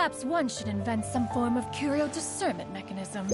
Perhaps one should invent some form of curio discernment mechanism.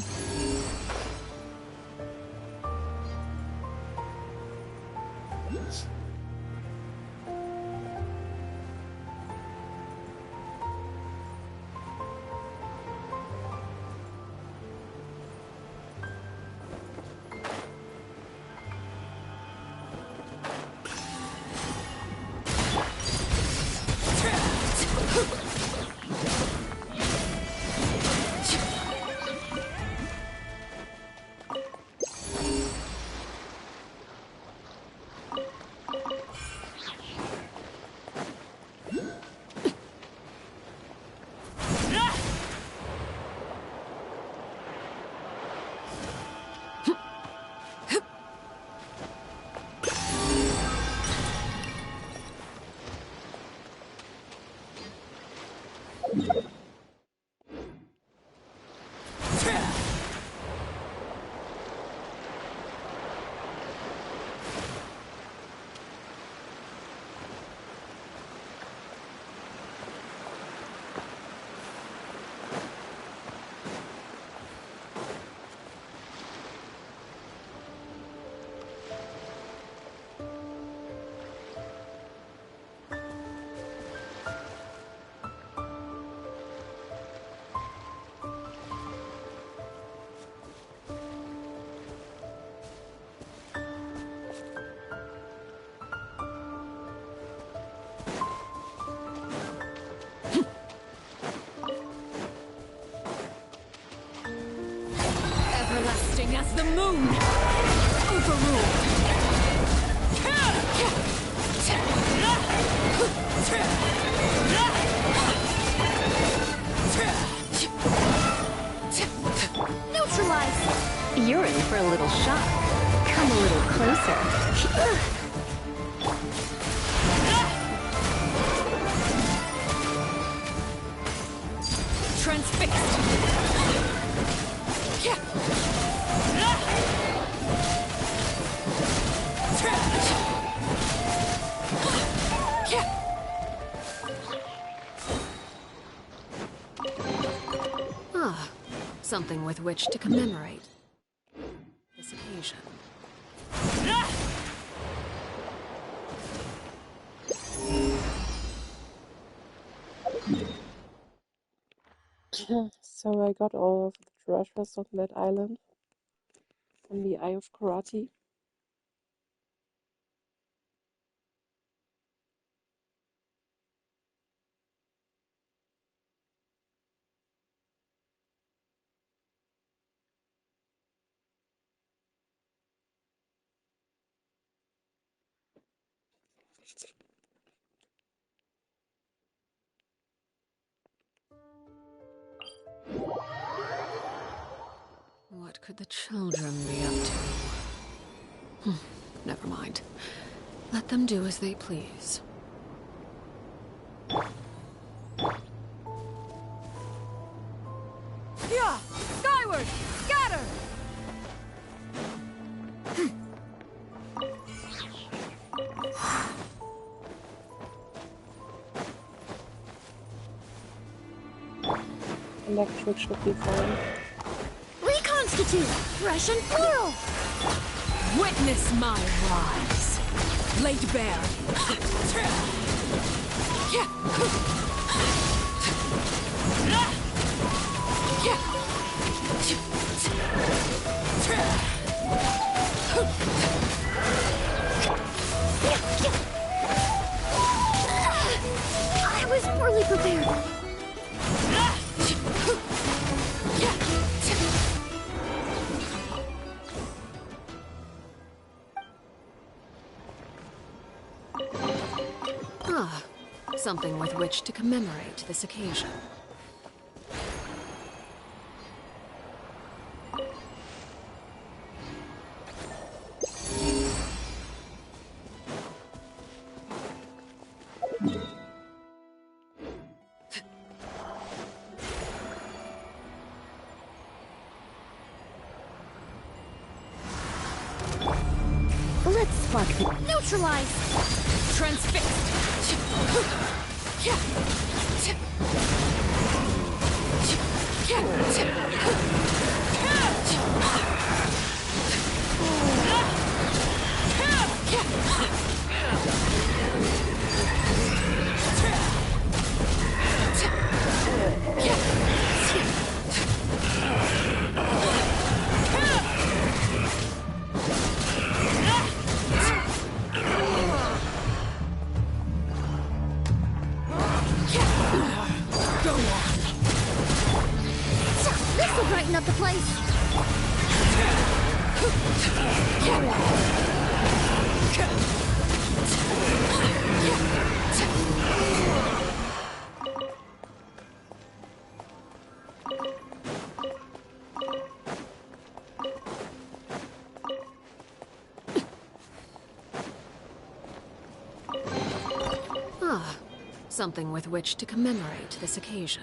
Everlasting as the moon! Overruled! Neutralize! You're in for a little shock. Come a little closer. Transfixed! Ah, something with which to commemorate this occasion. So I got all of the treasures on that island from the Eye of Karate. What could the children be up to? Never mind. Let them do as they please. Yeah! Skyward! Scatter! Electric should be fine. Reconstitute! Fresh and plural! Witness my rise! Laid bare! I was poorly prepared. Ah, something with which to commemorate this occasion. Let's spark the... Neutralize! Transfixed! This'll brighten up the place. Ah, something with which to commemorate this occasion.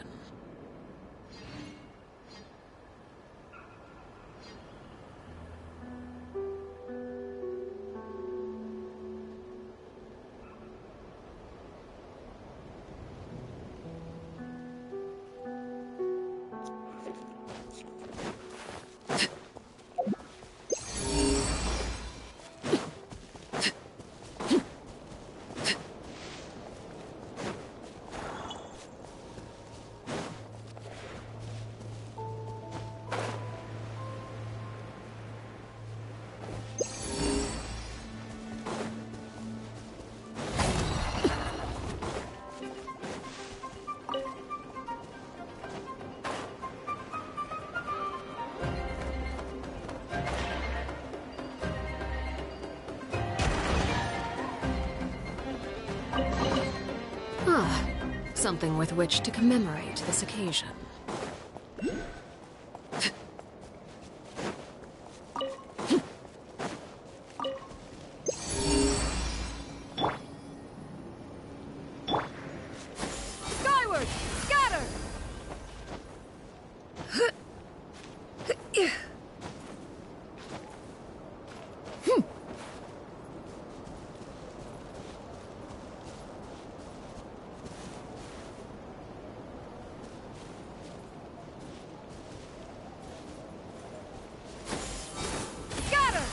Ah, something with which to commemorate this occasion. Skyward! Scatter! Scatter!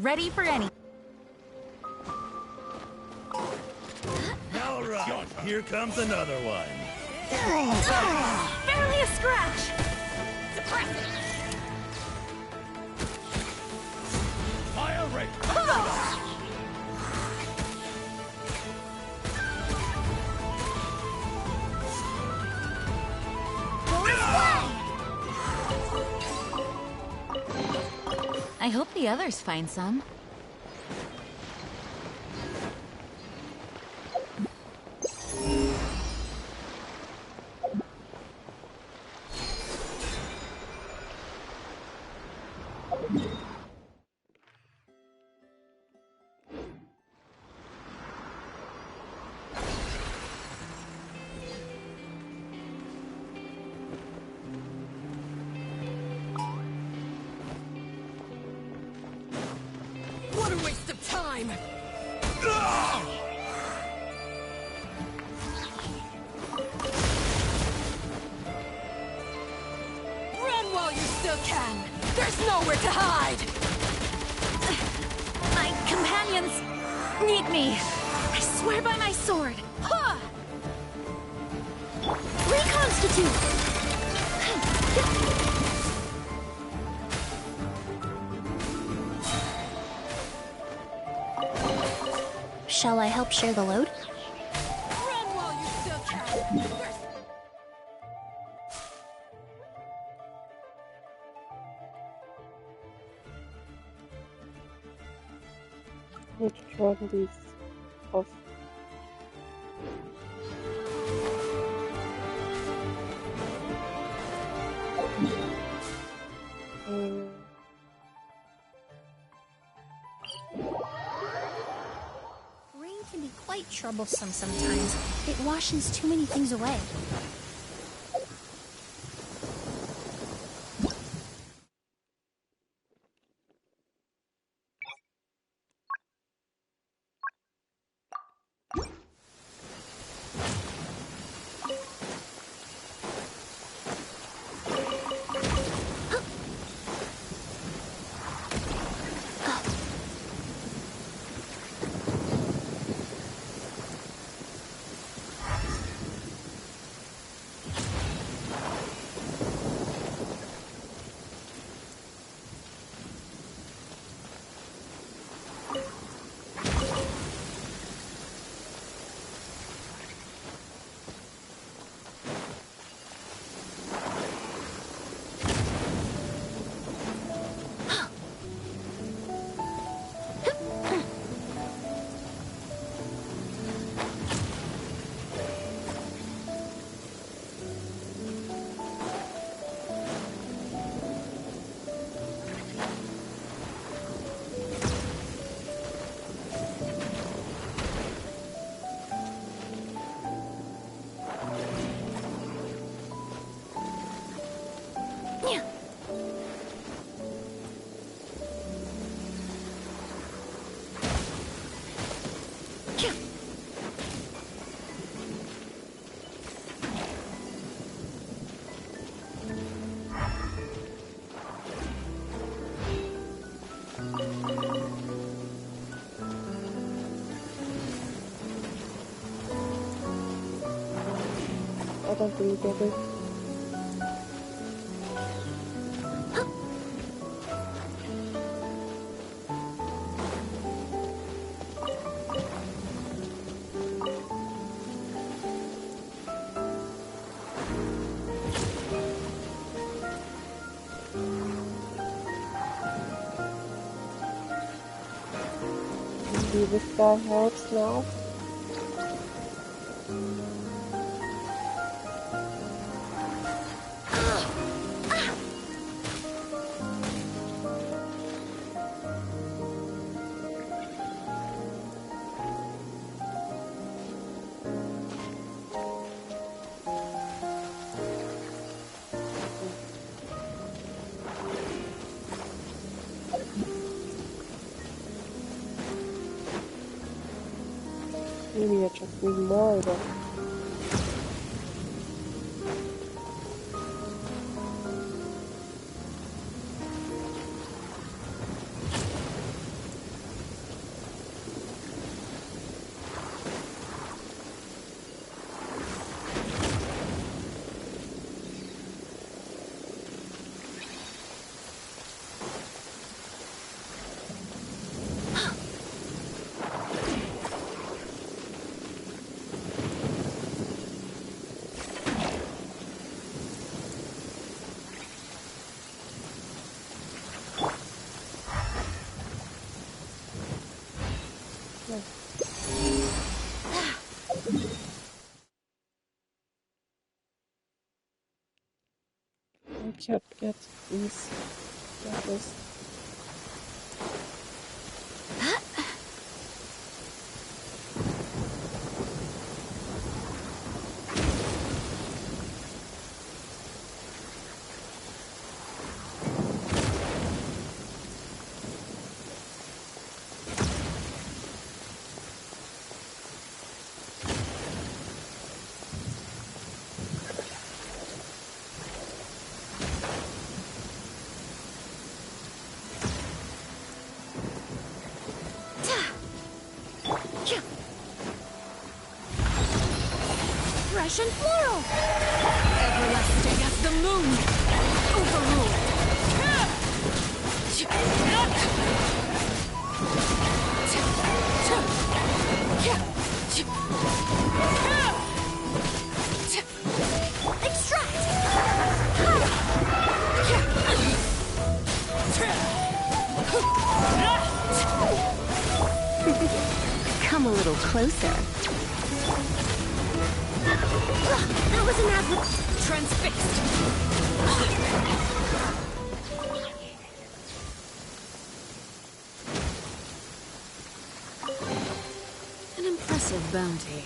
Ready for any. All right, here comes another one. Barely a scratch. Suppress it. Fire rate. I hope the others find some. What a waste of time! Run while you still can! There's nowhere to hide! My companions need me. I swear by my sword. Ha! Reconstitute! Shall I help share the load? Run Need to turn these off. Rain can be quite troublesome sometimes. It washes too many things away. I don't really get it. Maybe this guy helps now. Maybe I just need more of them. I can't get these letters. Fresh and floral! Everlasting as the moon! Overruled! Extract! Come a little closer. That was an Transfixed! An impressive bounty.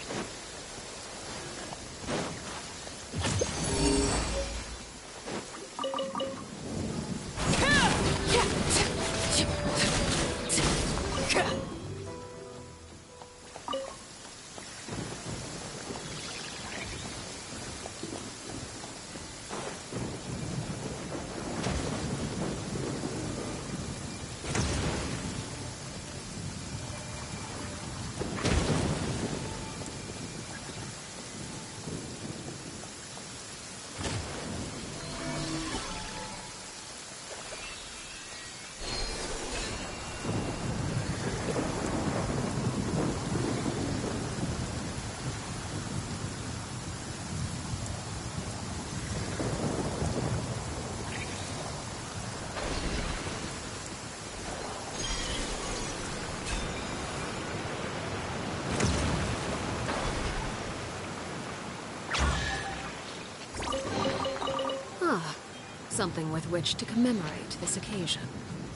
Something with which to commemorate this occasion.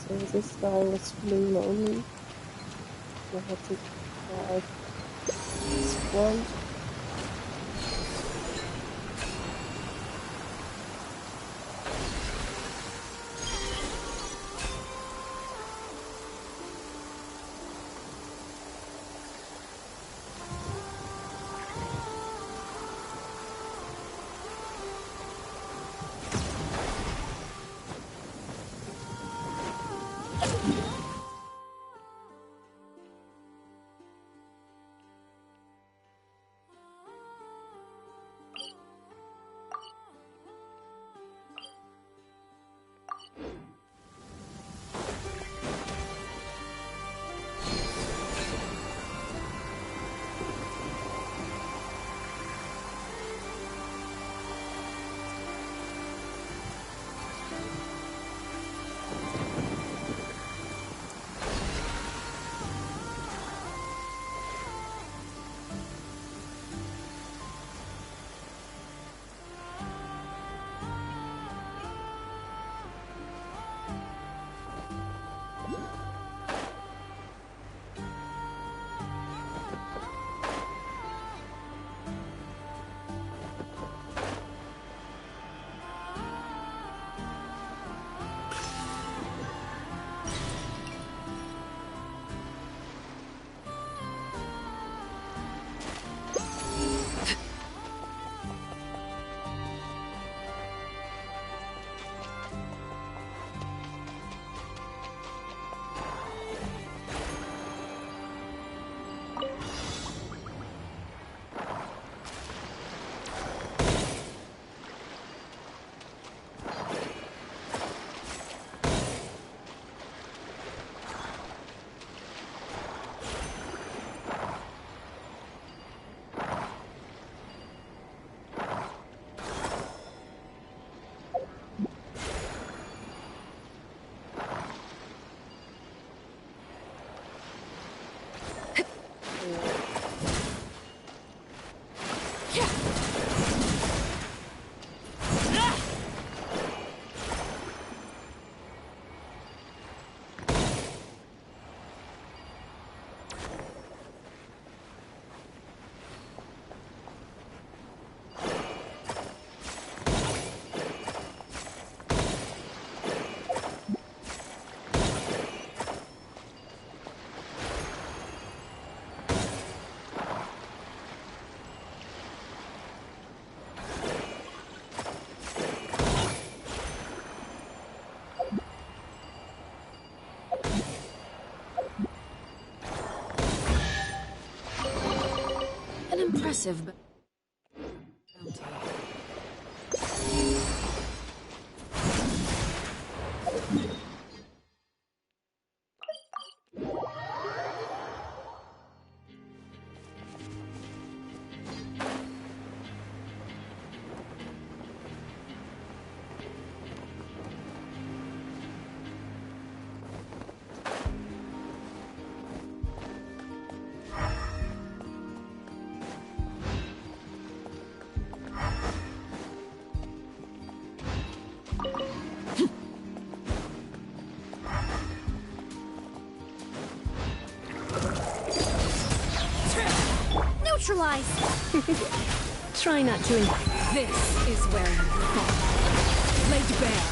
So this guy was feeling lonely. I had to drive his friend. Impressive bounty. neutralize. Try not to. This is where you fall. Laid bare.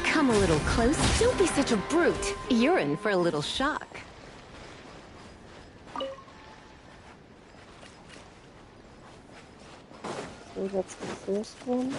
Come a little close. Don't be such a brute. You're in for a little shock. So that's the first one.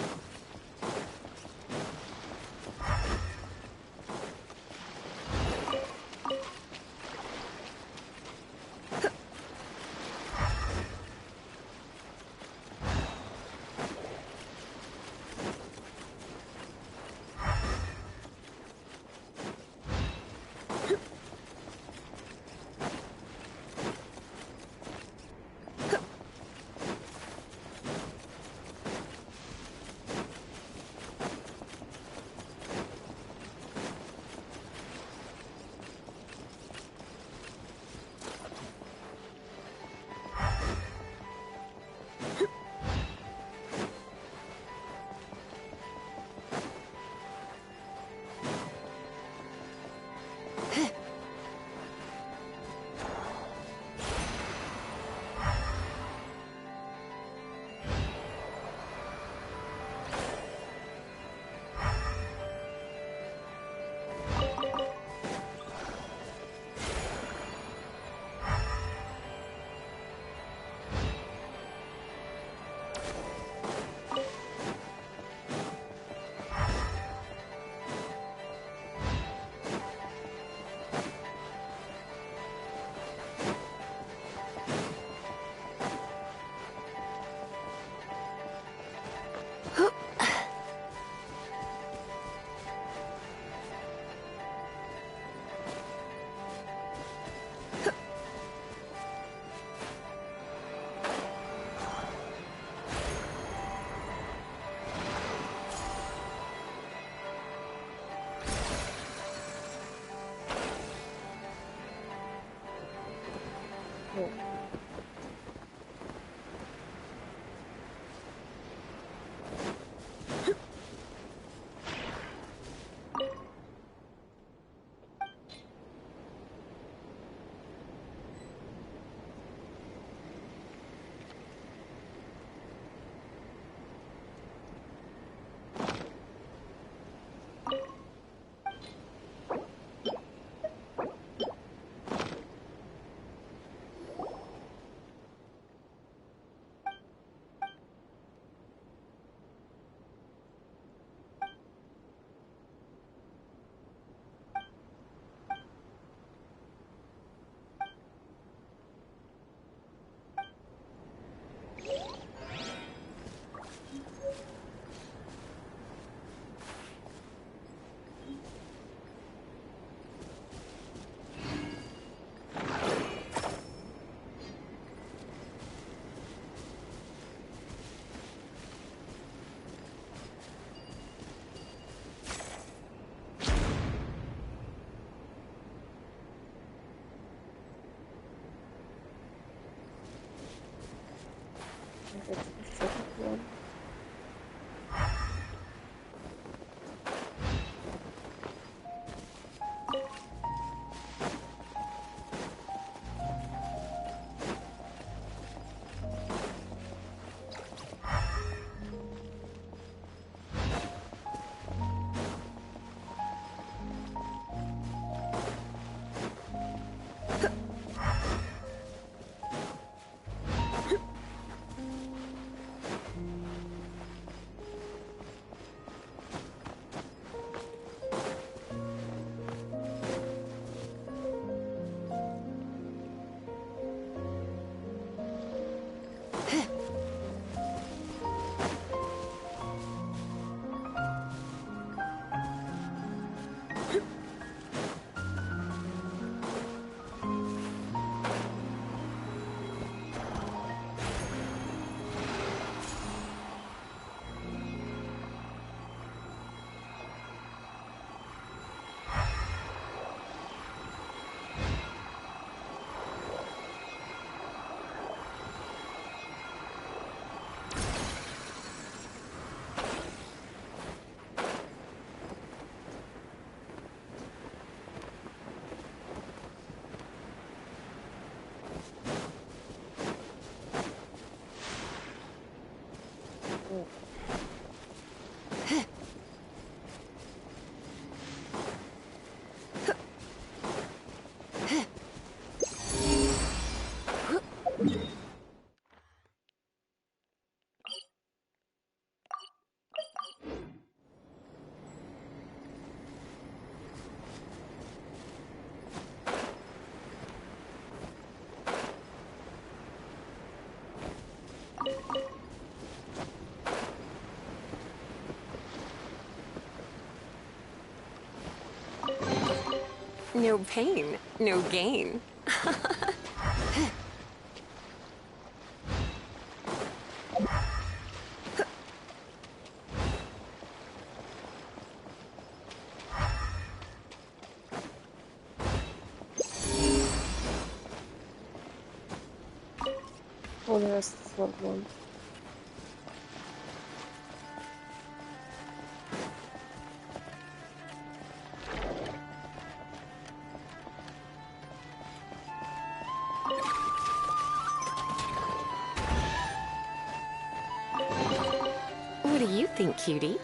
No pain, no gain. Oh, the rest is level 1. What do you think, cutie?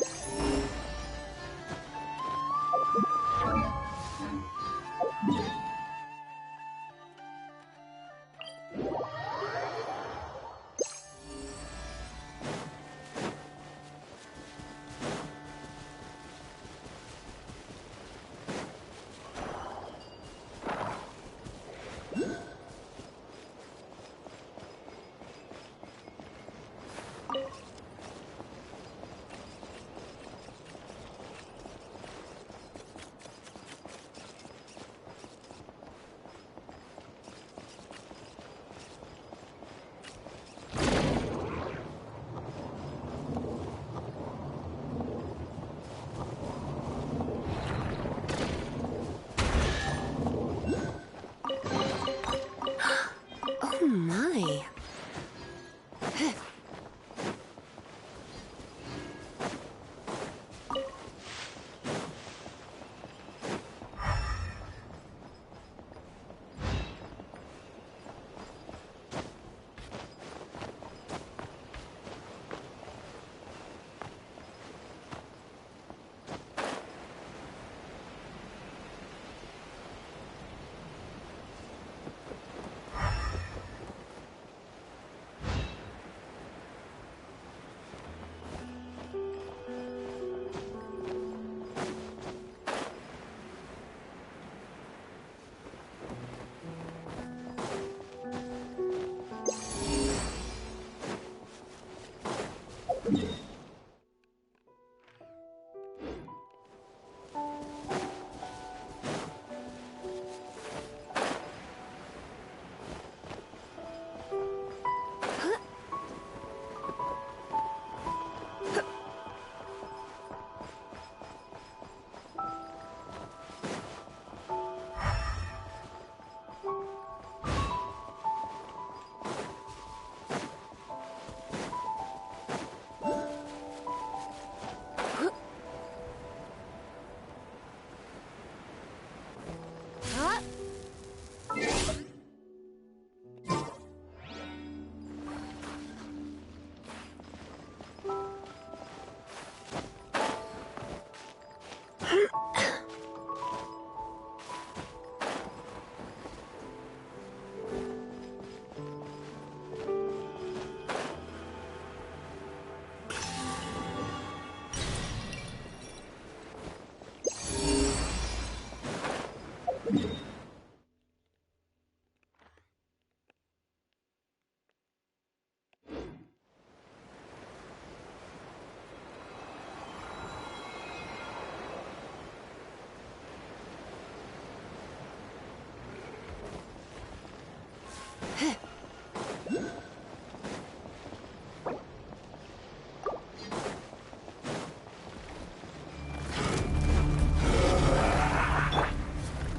Oh my.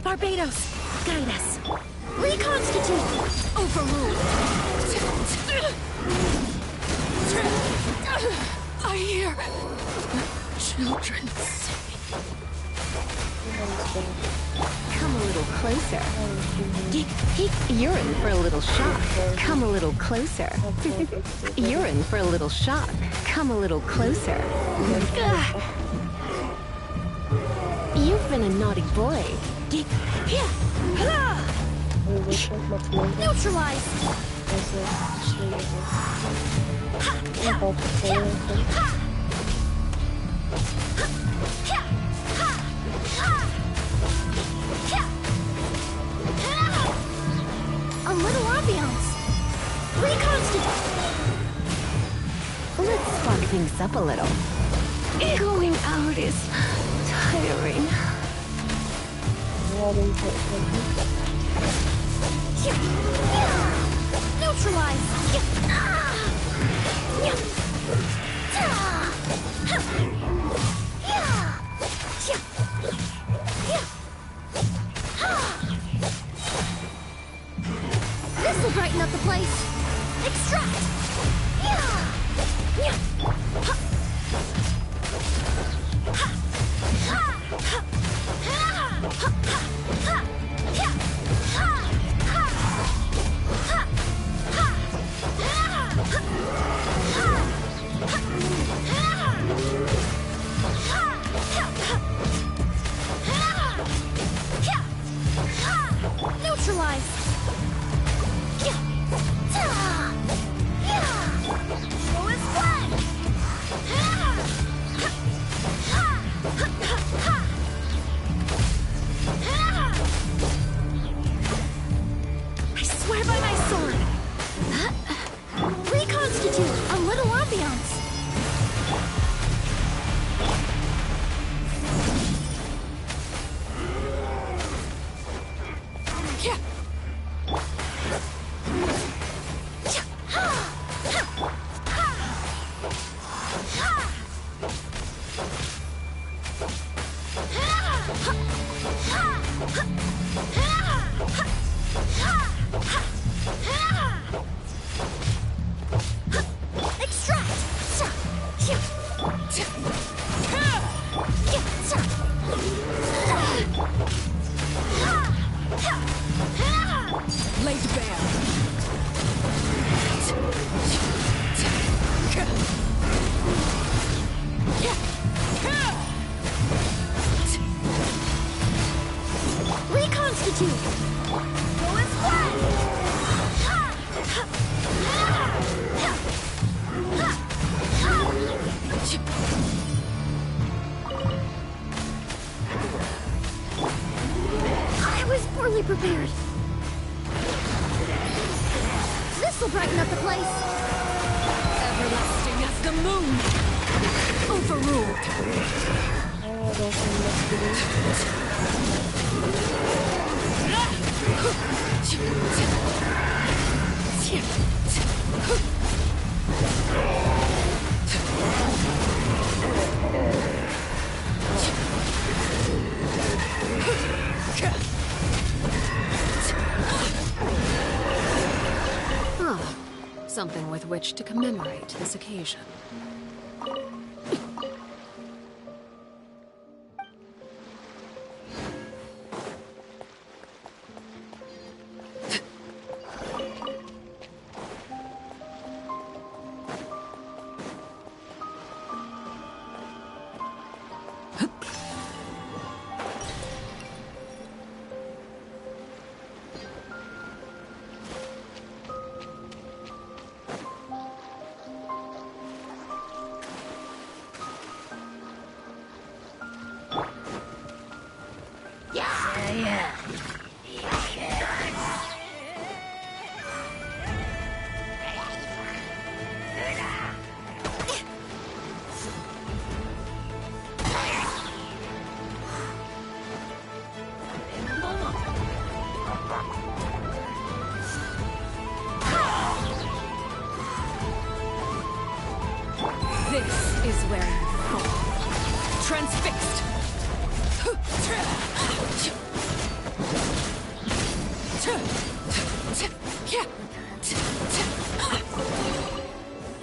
Barbados, guide us. Reconstitute. Overrule. I hear children. Come a little closer. You're in for a little shock. Come a little closer. You're in for a little shock. Come a little closer. You've been a naughty boy. Neutralize. A little ambiance. Reconstitute. Let's spark things up a little. Going out is tiring. having to Neutralize! This'll brighten up the place. Extract! Neutralize! Show his flag! I swear by my sword! Reconstitute! A little ambiance! Laid bare. Reconstitute! Go as I was poorly prepared. This'll brighten up the place. Everlasting as the moon. Overruled. I don't think Ah, something with which to commemorate this occasion. This is where you fall. Transfixed.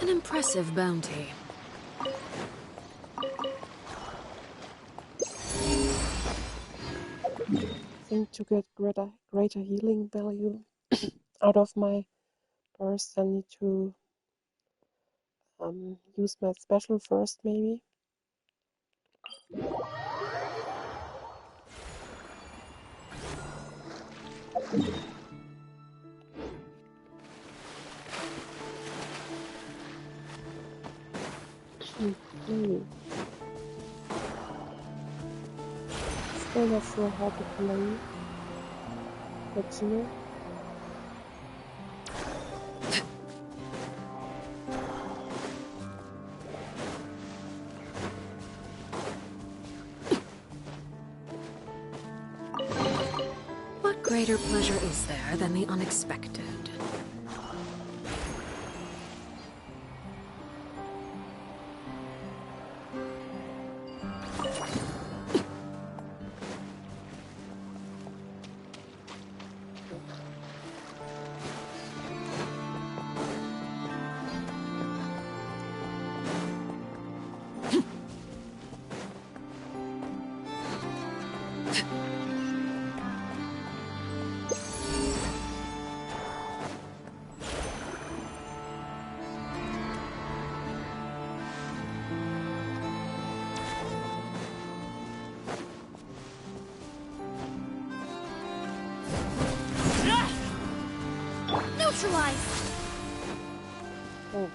An impressive bounty. I think to get greater healing value out of my burst, I need to use my special first, maybe. Maybe. Still not sure how to play, but you know. is there than the unexpected? Neutralize! Oh.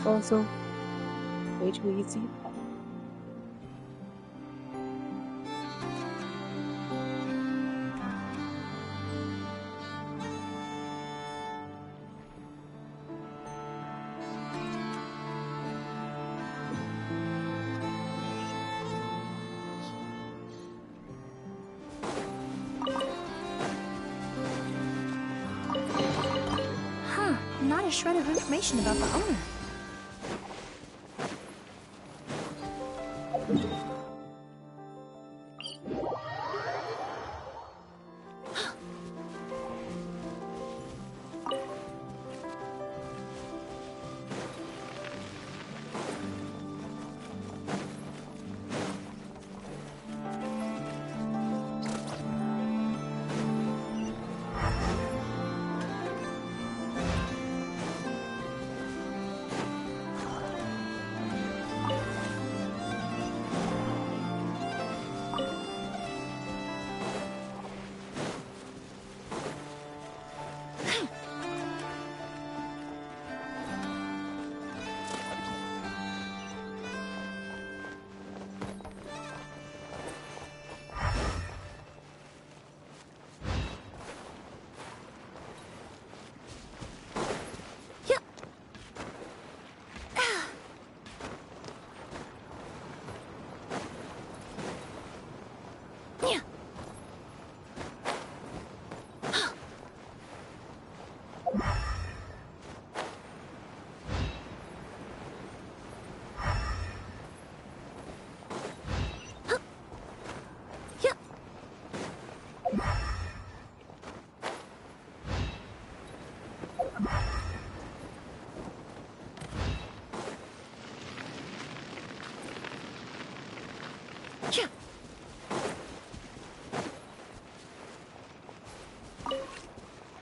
Also, way too easy. Huh, not a shred of information about the owner.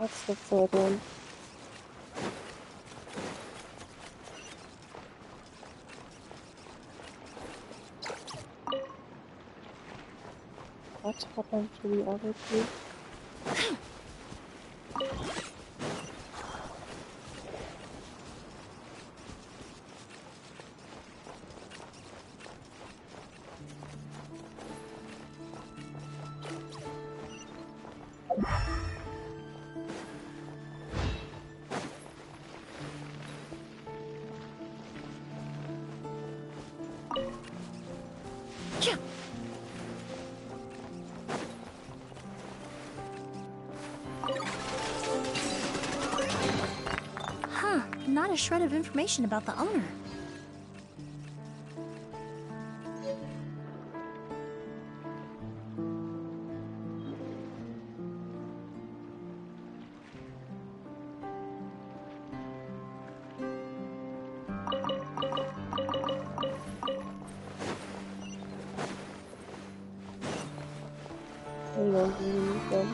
That's the third one. What happened to the other two? Huh, not a shred of information about the owner. We don't really need them.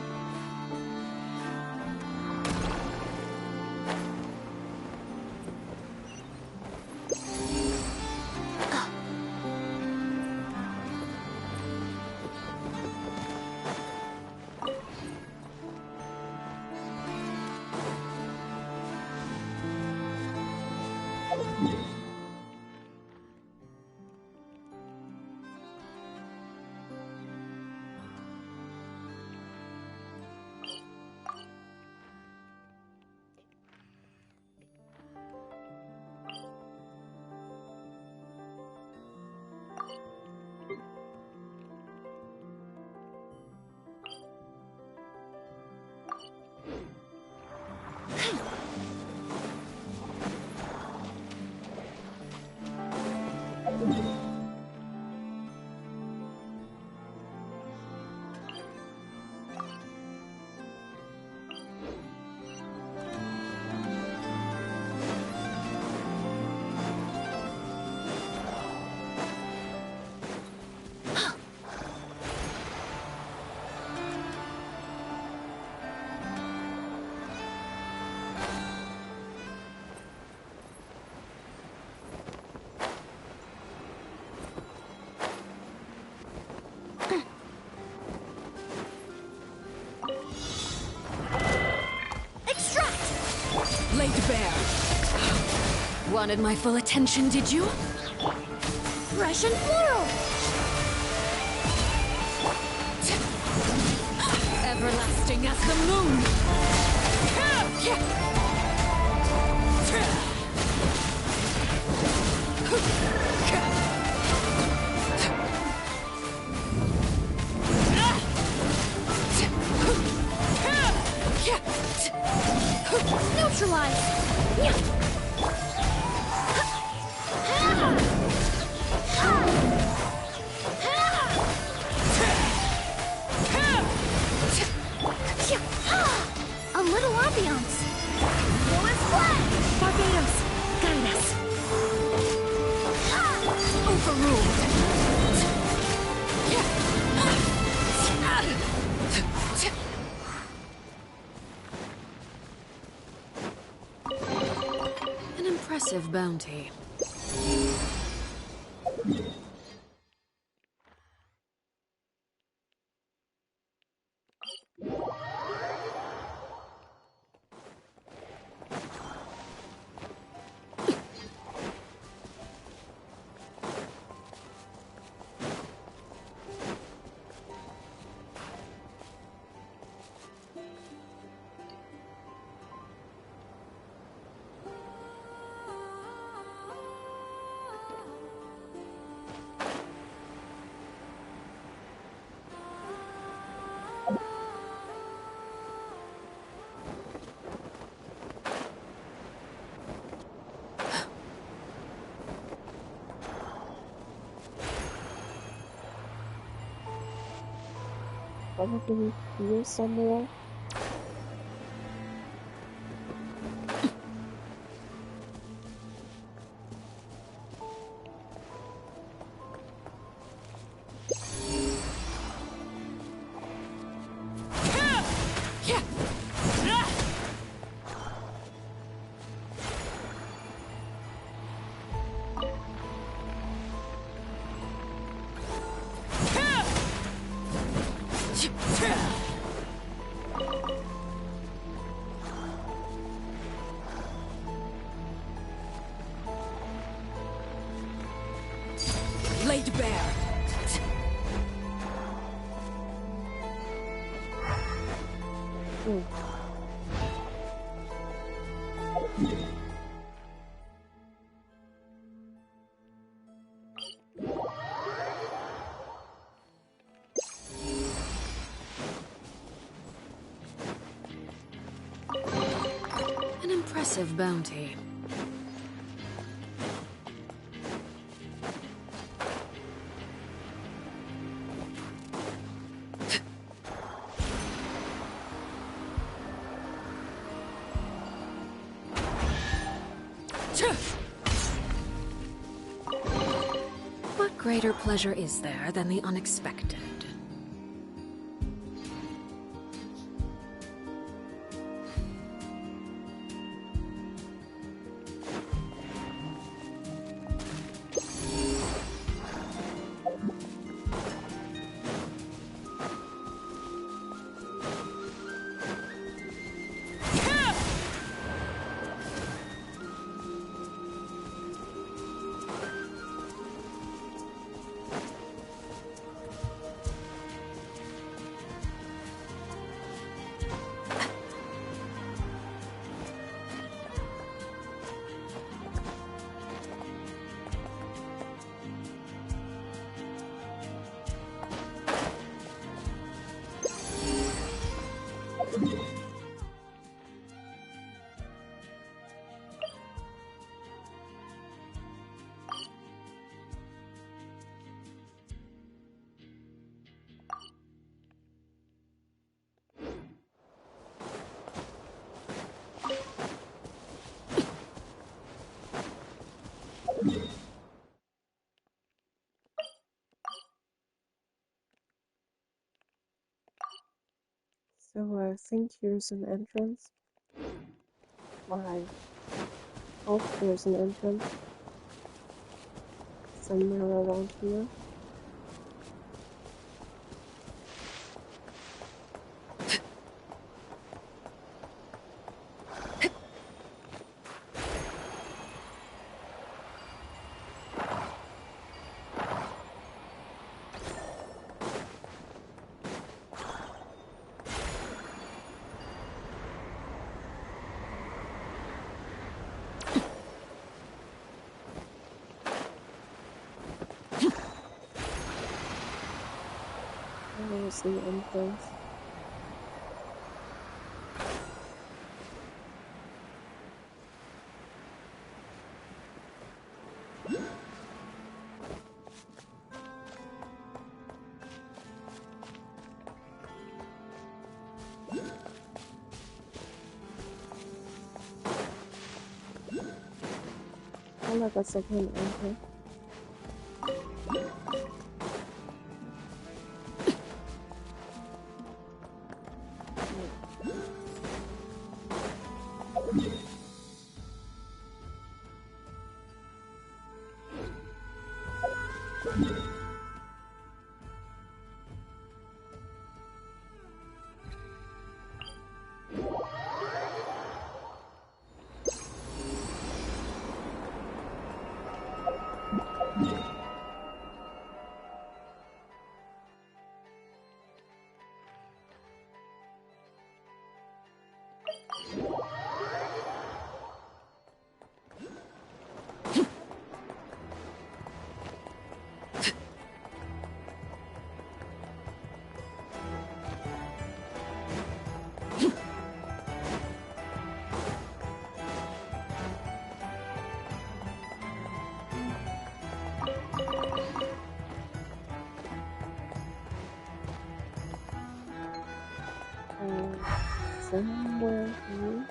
Laid bare. Wanted my full attention, did you? Russian floral! Everlasting as the moon. Neutralize! A little ambiance. Lewis flag! Barbados, guide us. An impressive bounty. Probably here somewhere. Hmm. An impressive bounty. What greater pleasure is there than the unexpected? So I think here's an entrance. Or I hope there's an entrance somewhere around here. There's the entrance. Oh, like a second entrance. Somewhere here.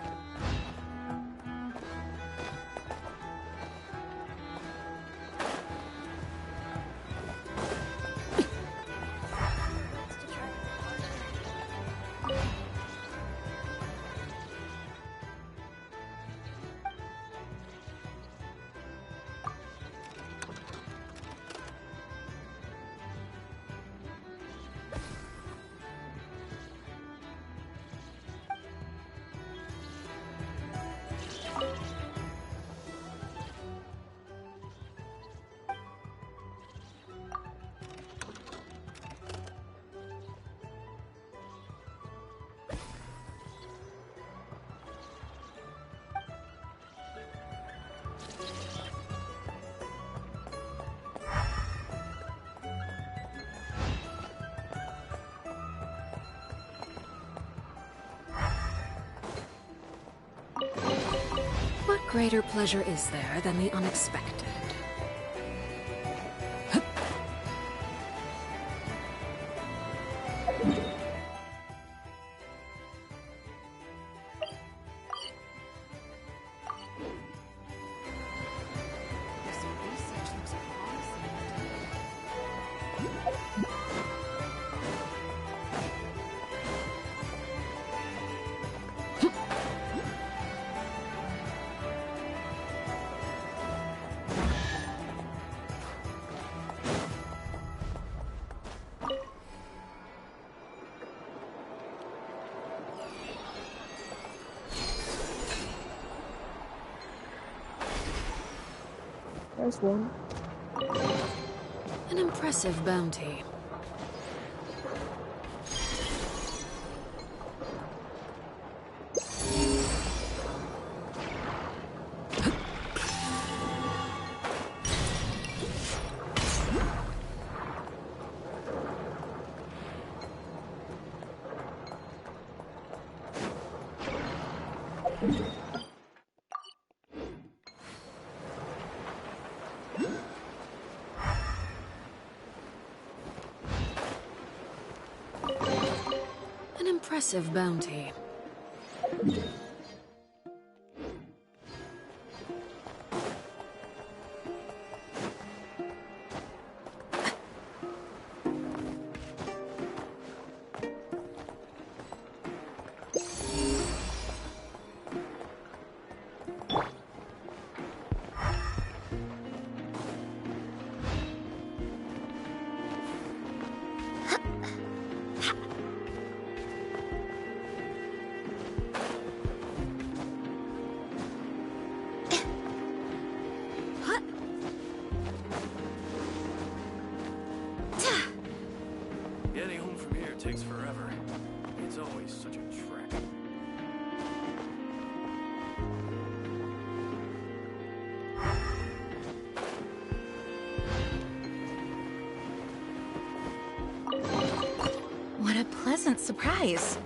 greater pleasure is there than the unexpected? This research looks promising. There's one. An impressive bounty. An impressive bounty. Getting home from here takes forever. It's always such a trek. What a pleasant surprise.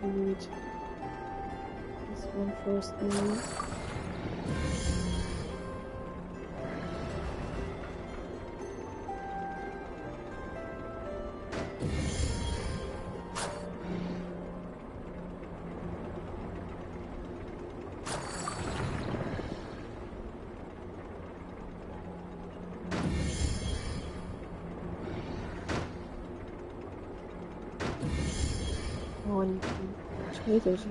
Need this one first, maybe. Oh, I need tomatoes.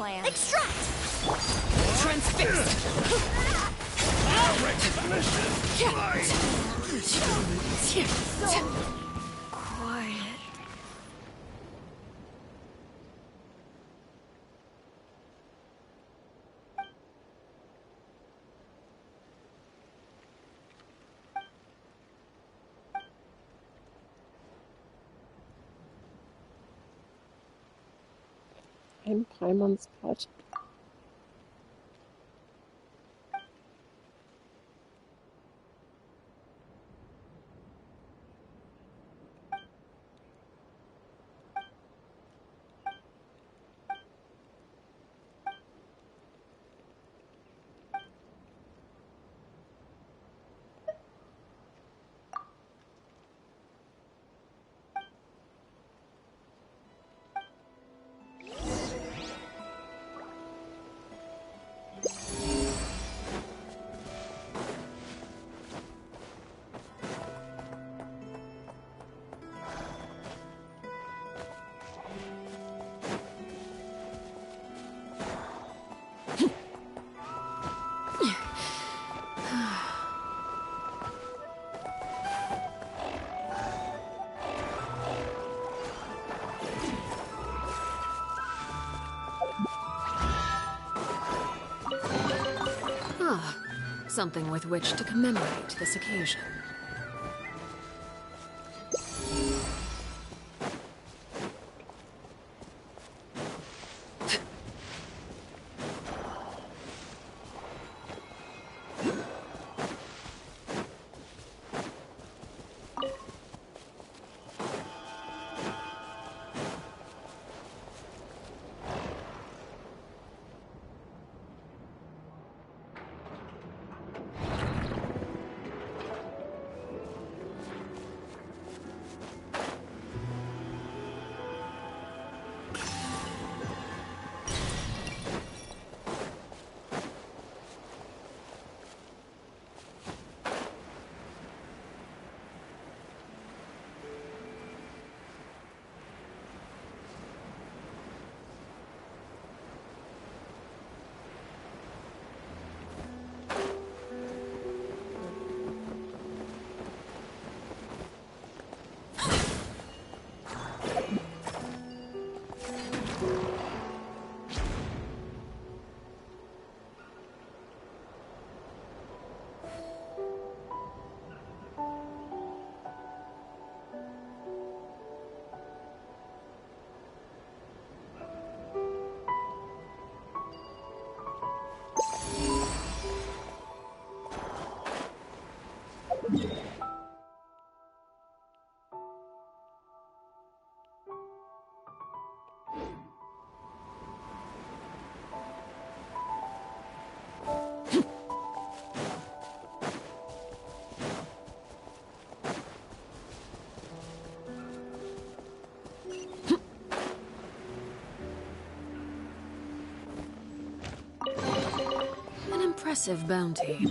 plan. Extract! Transfixed! Quiet. Ein Dreimannsparty. Ah, something with which to commemorate this occasion. An impressive bounty.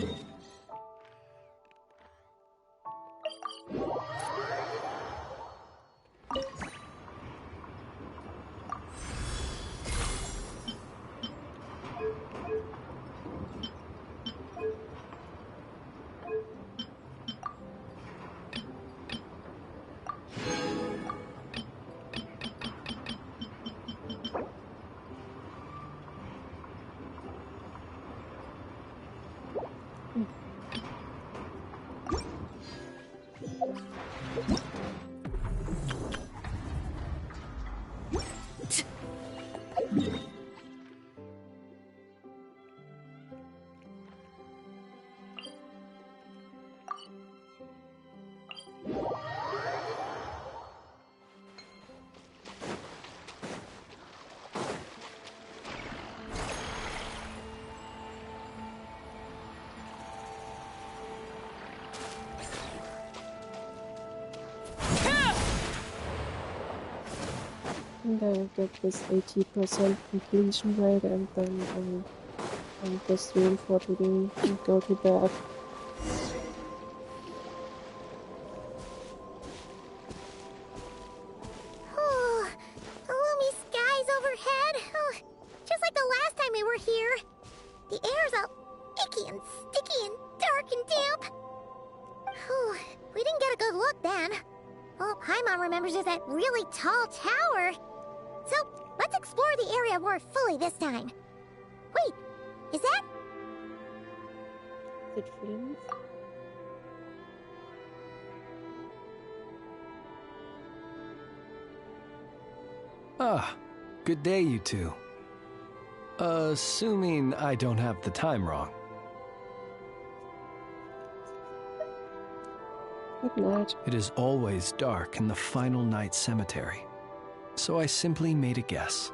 And I get this 80% completion rate and then end the stream for today and go to bed. Oh, gloomy skies overhead. Oh, just like the we're here. The air's all icky and sticky and dark and damp. Whew, we didn't get a good look then. All Paimon remembers is that really tall tower. So, let's explore the area more fully this time. Wait, is that? Is it friends? Ah, good day, you two. Assuming I don't have the time wrong. Good night. It is always dark in the final night cemetery, so I simply made a guess,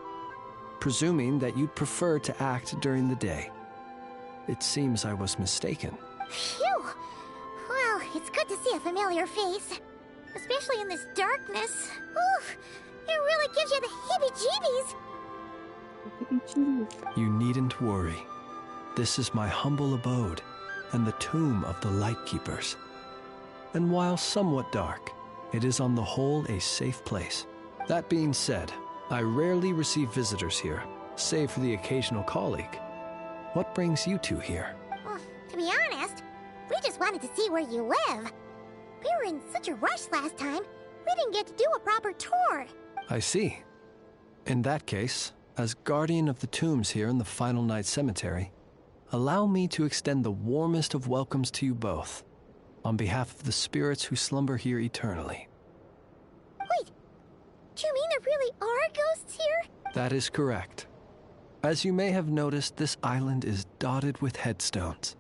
presuming that you'd prefer to act during the day. It seems I was mistaken. Phew! Well, it's good to see a familiar face. Especially in this darkness. Oof! It really gives you the heebie-jeebies. You needn't worry. This is my humble abode, and the tomb of the Lightkeepers. And while somewhat dark, it is on the whole a safe place. That being said, I rarely receive visitors here, save for the occasional colleague. What brings you two here? Well, to be honest, we just wanted to see where you live. We were in such a rush last time, we didn't get to do a proper tour. I see. In that case, as guardian of the tombs here in the Final Night Cemetery, allow me to extend the warmest of welcomes to you both, on behalf of the spirits who slumber here eternally. Wait, do you mean there really are ghosts here? That is correct. As you may have noticed, this island is dotted with headstones.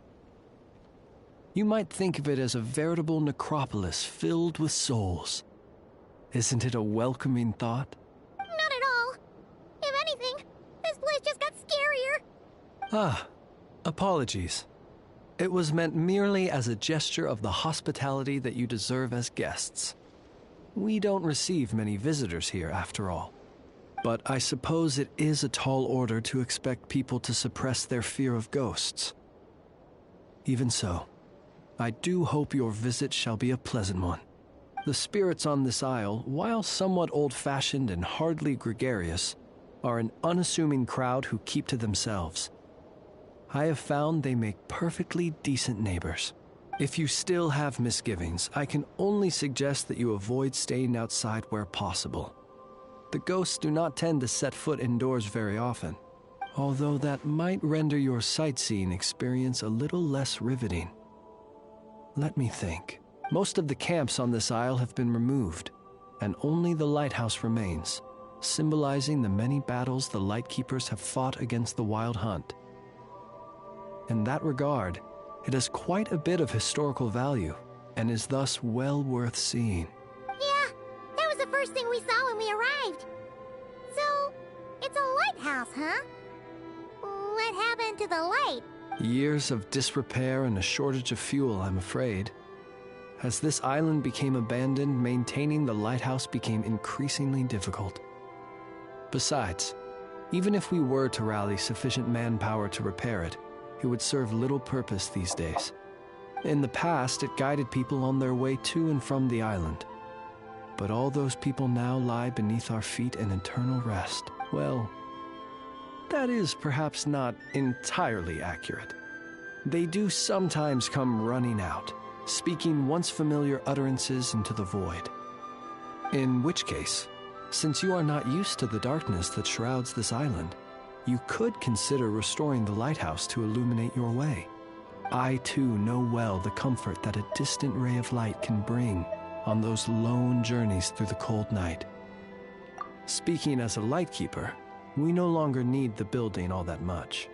You might think of it as a veritable necropolis filled with souls. Isn't it a welcoming thought? Not at all. If anything, this place just got scarier. Ah, apologies. It was meant merely as a gesture of the hospitality that you deserve as guests. We don't receive many visitors here, after all. But I suppose it is a tall order to expect people to suppress their fear of ghosts. Even so, I do hope your visit shall be a pleasant one. The spirits on this isle, while somewhat old-fashioned and hardly gregarious, are an unassuming crowd who keep to themselves. I have found they make perfectly decent neighbors. If you still have misgivings, I can only suggest that you avoid staying outside where possible. The ghosts do not tend to set foot indoors very often, although that might render your sightseeing experience a little less riveting. Let me think. Most of the camps on this isle have been removed, and only the lighthouse remains, symbolizing the many battles the Lightkeepers have fought against the Wild Hunt. In that regard, it has quite a bit of historical value, and is thus well worth seeing. Yeah, that was the first thing we saw when we arrived. So, it's a lighthouse, huh? What happened to the light? Years of disrepair and a shortage of fuel, I'm afraid. As this island became abandoned, maintaining the lighthouse became increasingly difficult. Besides, even if we were to rally sufficient manpower to repair it, it would serve little purpose these days. In the past, it guided people on their way to and from the island. But all those people now lie beneath our feet in eternal rest. Well, that is perhaps not entirely accurate. They do sometimes come running out, speaking once familiar utterances into the void. In which case, since you are not used to the darkness that shrouds this island, you could consider restoring the lighthouse to illuminate your way. I too know well the comfort that a distant ray of light can bring on those lone journeys through the cold night. Speaking as a lightkeeper, we no longer need the building all that much,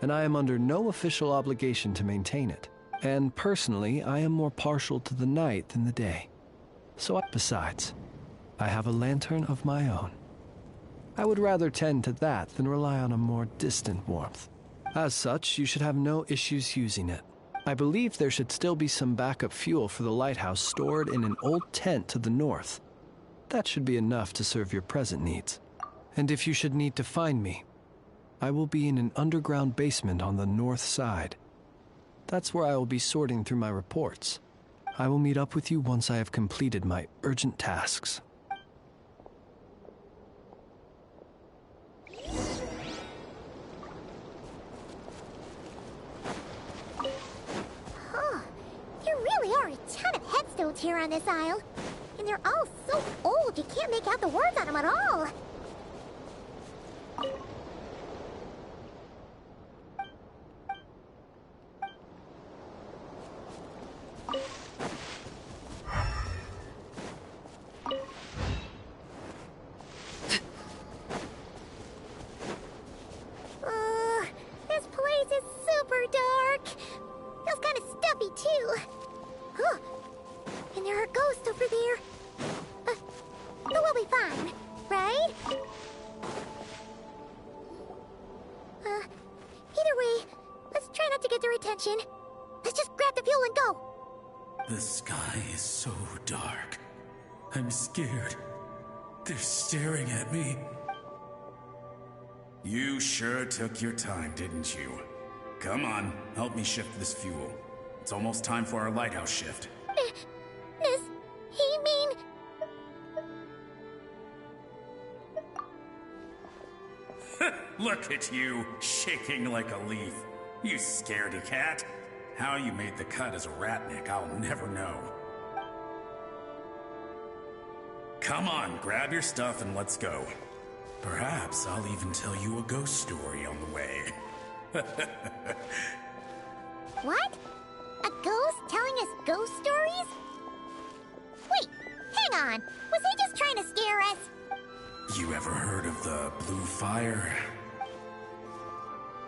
and I am under no official obligation to maintain it. And personally, I am more partial to the night than the day. Besides, I have a lantern of my own. I would rather tend to that than rely on a more distant warmth. As such, you should have no issues using it. I believe there should still be some backup fuel for the lighthouse stored in an old tent to the north. That should be enough to serve your present needs. And if you should need to find me, I will be in an underground basement on the north side. That's where I will be sorting through my reports. I will meet up with you once I have completed my urgent tasks. here on this isle. And they're all so old, you can't make out the words on them at all. This place is super dark. Feels kind of stuffy too. Huh. And there are ghosts over there. But we'll be fine, right? Either way, let's try not to get their attention. Let's just grab the fuel and go. The sky is so dark. I'm scared. They're staring at me. You sure took your time, didn't you? Come on, help me shift this fuel. It's almost time for our lighthouse shift. Does he mean... Look at you, shaking like a leaf. You scaredy cat. How you made the cut as a ratnik, I'll never know. Come on, grab your stuff and let's go. Perhaps I'll even tell you a ghost story on the way. What? A ghost telling us ghost stories? Wait, hang on. Was he just trying to scare us? You ever heard of the blue fire?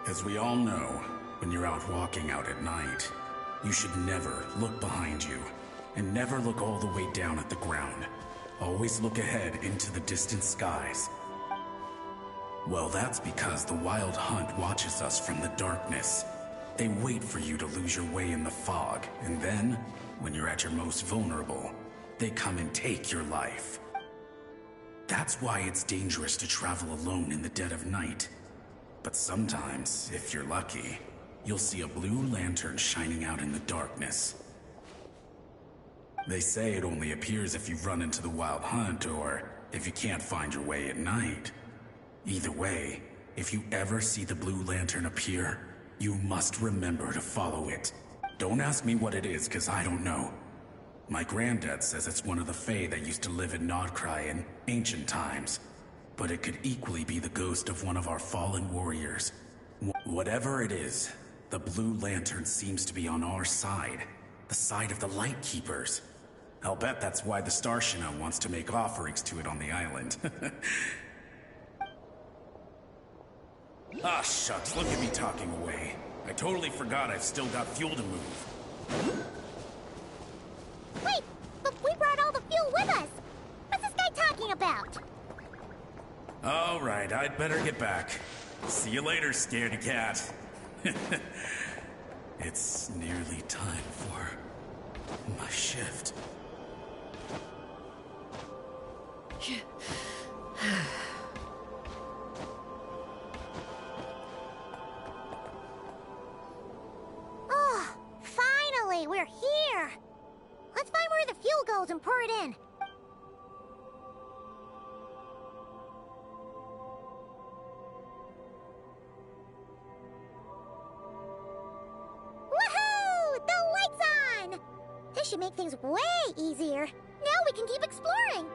As we all know, when you're out walking out at night, you should never look behind you, and never look all the way down at the ground. Always look ahead into the distant skies. Well, that's because the Wild Hunt watches us from the darkness. They wait for you to lose your way in the fog, and then, when you're at your most vulnerable, they come and take your life. That's why it's dangerous to travel alone in the dead of night. But sometimes, if you're lucky, you'll see a blue lantern shining out in the darkness. They say it only appears if you run into the Wild Hunt or if you can't find your way at night. Either way, if you ever see the blue lantern appear, you must remember to follow it. Don't ask me what it is, because I don't know. My granddad says it's one of the Fae that used to live in Nodcry in ancient times. But it could equally be the ghost of one of our fallen warriors. Whatever it is, the blue lantern seems to be on our side. The side of the Light Keepers. I'll bet that's why the Starshina wants to make offerings to it on the island. Ah, shucks, look at me talking away. I totally forgot I've still got fuel to move. Wait, but we brought all the fuel with us. What's this guy talking about? All right, I'd better get back. See you later, scaredy cat. It's nearly time for my shift. Oh, finally, we're here. Let's find where the fuel goes and pour it in. Woohoo! The light's on! This should make things way easier. Now we can keep exploring.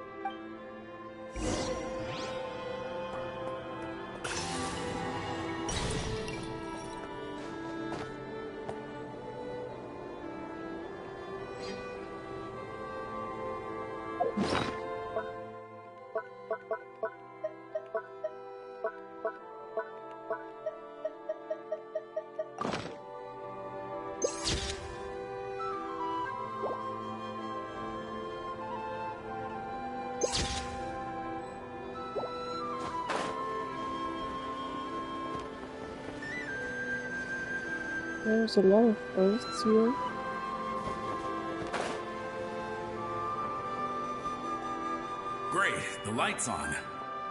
There's a lot of ghosts here. Great, the light's on.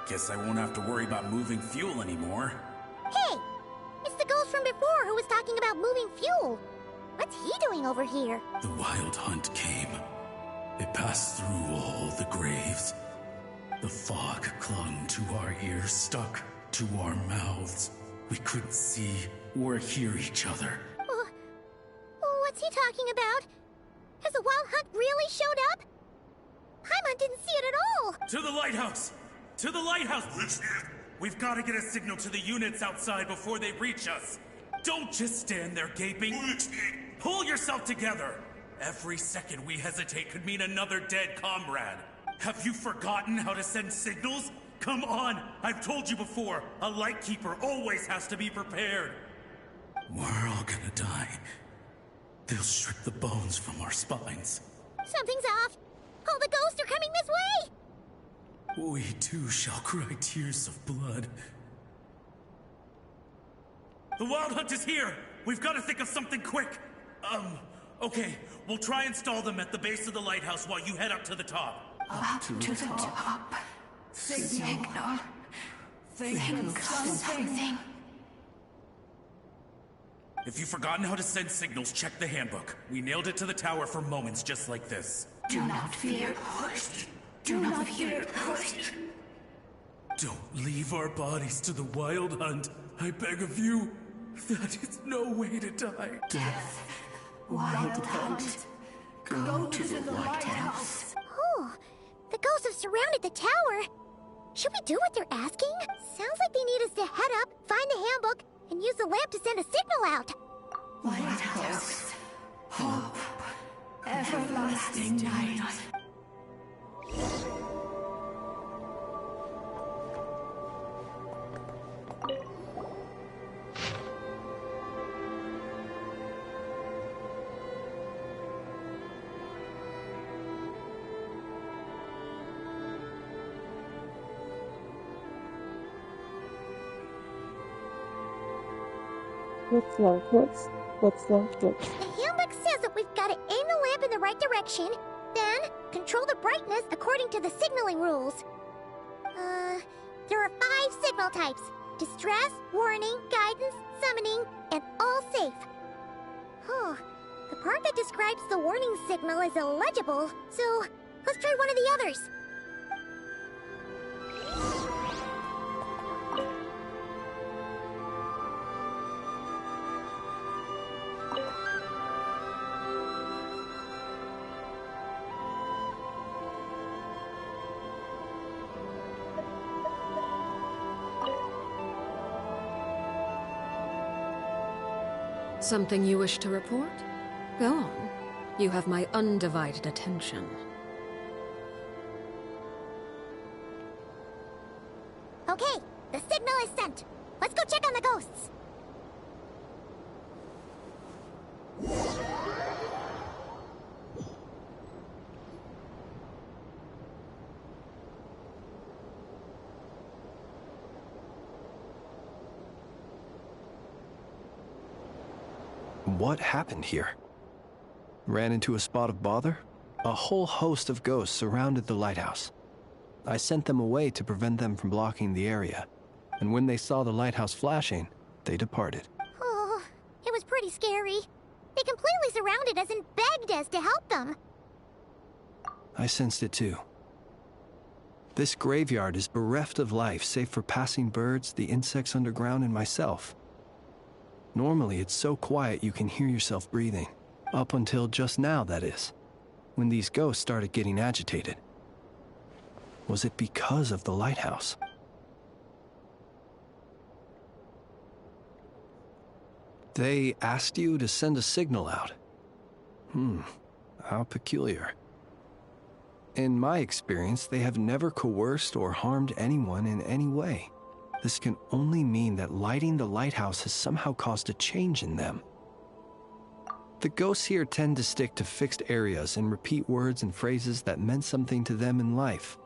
Guess I won't have to worry about moving fuel anymore. Hey! It's the ghost from before who was talking about moving fuel. What's he doing over here? The Wild Hunt came. It passed through all the graves. The fog clung to our ears, stuck to our mouths. We couldn't see or hear each other. What's he talking about? Has means the Wild Hunt really showed up? Paimon didn't see it at all! To the lighthouse! To the lighthouse! We've got to get a signal to the units outside before they reach us. Don't just stand there gaping. Pull yourself together. Every second we hesitate could mean another dead comrade. Have you forgotten how to send signals? Come on! I've told you before, a Lightkeeper always has to be prepared. We're all gonna die. They'll strip the bones from our spines. Something's off! All the ghosts are coming this way! We too shall cry tears of blood. The Wild Hunt is here! We've got to think of something quick! Okay, we'll try and stall them at the base of the lighthouse while you head up to the top. Up to the top. Signal. Think of something. If you've forgotten how to send signals, check the handbook. We nailed it to the tower for moments just like this. Do not fear, host. Do not fear, host. Don't leave our bodies to the Wild Hunt. I beg of you. That is no way to die. Death. Wild Hunt. Go to the lighthouse. Oh, the ghosts have surrounded the tower. Should we do what they're asking? Sounds like they need us to head up, find the handbook, and use the lamp to send a signal out. Lighthouse. Hope. Everlasting night. What's left? What's left? The handbook says that we've got to aim the lamp in the right direction, then control the brightness according to the signaling rules. There are 5 signal types: distress, warning, guidance, summoning, and all safe. The part that describes the warning signal is illegible, so let's try one of the others. Something you wish to report? Go on. You have my undivided attention. Okay, the signal is sent. Let's go check on the ghosts. What happened here? Ran into a spot of bother? A whole host of ghosts surrounded the lighthouse. I sent them away to prevent them from blocking the area, and when they saw the lighthouse flashing, they departed. Oh, it was pretty scary. They completely surrounded us and begged us to help them. I sensed it too. This graveyard is bereft of life save for passing birds, the insects underground, and myself. Normally, it's so quiet you can hear yourself breathing. Up until just now, that is. When these ghosts started getting agitated. Was it because of the lighthouse? They asked you to send a signal out. How peculiar. In my experience, they have never coerced or harmed anyone in any way. This can only mean that lighting the lighthouse has somehow caused a change in them. The ghosts here tend to stick to fixed areas and repeat words and phrases that meant something to them in life.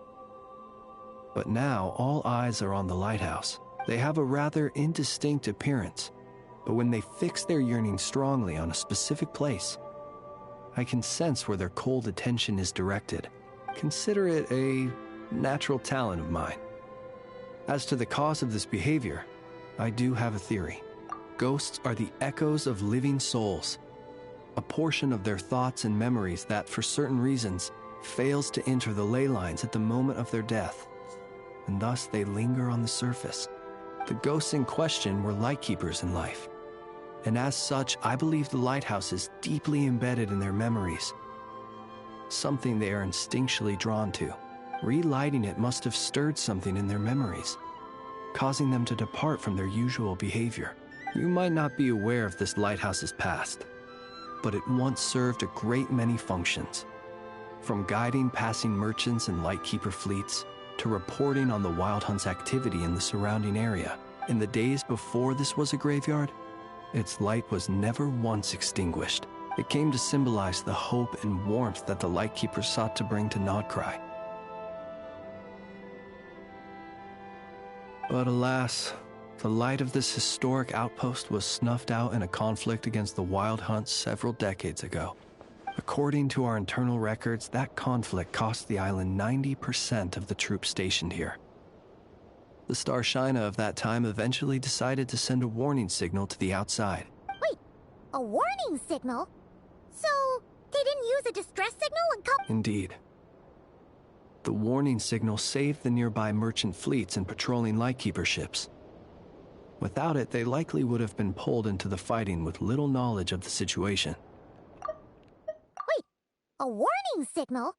But now all eyes are on the lighthouse. They have a rather indistinct appearance, but when they fix their yearning strongly on a specific place, I can sense where their cold attention is directed. Consider it a natural talent of mine. As to the cause of this behavior, I do have a theory. Ghosts are the echoes of living souls, a portion of their thoughts and memories that, for certain reasons, fails to enter the ley lines at the moment of their death, and thus they linger on the surface. The ghosts in question were lightkeepers in life, and as such, I believe the lighthouse is deeply embedded in their memories, something they are instinctually drawn to. Relighting it must have stirred something in their memories, causing them to depart from their usual behavior. You might not be aware of this lighthouse's past, but it once served a great many functions. From guiding passing merchants and lightkeeper fleets, to reporting on the Wild Hunt's activity in the surrounding area. In the days before this was a graveyard, its light was never once extinguished. It came to symbolize the hope and warmth that the lightkeeper sought to bring to Nodcry. But alas, the light of this historic outpost was snuffed out in a conflict against the Wild Hunt several decades ago. According to our internal records, that conflict cost the island 90% of the troops stationed here. The Starshina of that time eventually decided to send a warning signal to the outside. Wait, a warning signal? So, they didn't use a distress signal and come— Indeed. The warning signal saved the nearby merchant fleets and patrolling lightkeeper ships. Without it, they likely would have been pulled into the fighting with little knowledge of the situation. A warning signal?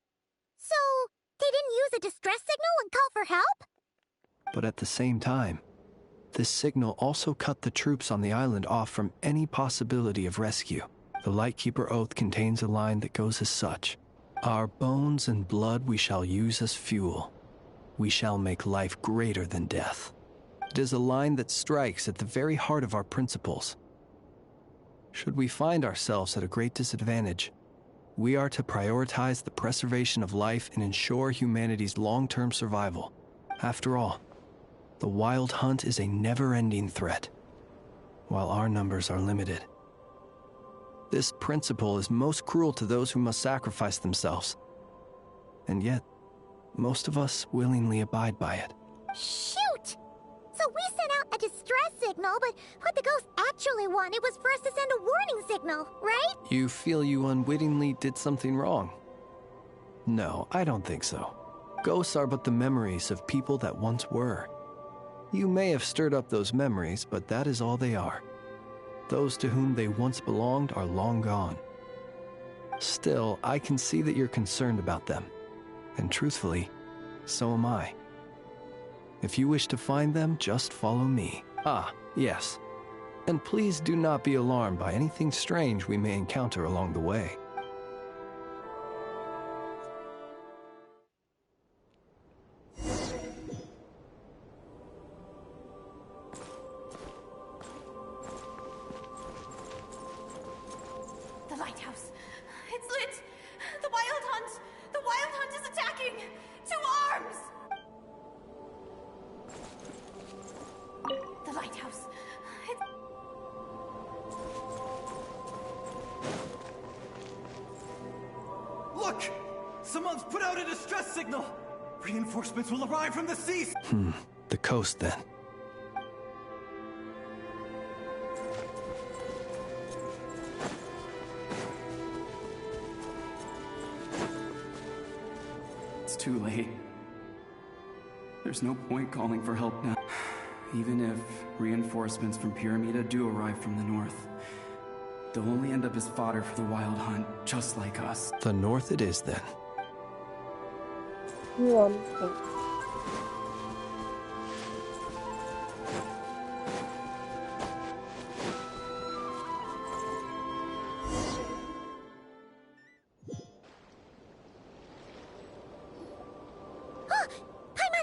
So, they didn't use a distress signal and call for help? But at the same time, this signal also cut the troops on the island off from any possibility of rescue. The Lightkeeper Oath contains a line that goes as such: "Our bones and blood we shall use as fuel. We shall make life greater than death." It is a line that strikes at the very heart of our principles. Should we find ourselves at a great disadvantage, we are to prioritize the preservation of life and ensure humanity's long-term survival. After all, the Wild Hunt is a never-ending threat, while our numbers are limited. This principle is most cruel to those who must sacrifice themselves, and yet, most of us willingly abide by it. Shoot! So we sent out a distress signal, but what the ghost actually wanted was for us to send a warning signal, right? You feel you unwittingly did something wrong? No, I don't think so. Ghosts are but the memories of people that once were. You may have stirred up those memories, but that is all they are. Those to whom they once belonged are long gone. Still, I can see that you're concerned about them. And truthfully, so am I. If you wish to find them, just follow me. Ah, yes. And please do not be alarmed by anything strange we may encounter along the way. The lighthouse. It's lit. The Wild Hunt. The Wild Hunt is attacking. To arms! The lighthouse. Look! Someone's put out a distress signal! Reinforcements will arrive from the sea! The coast then. It's too late. There's no point calling for help now. Even if reinforcements from Pyramida do arrive from the north, they'll only end up as fodder for the Wild Hunt, just like us. The north it is then. Paimon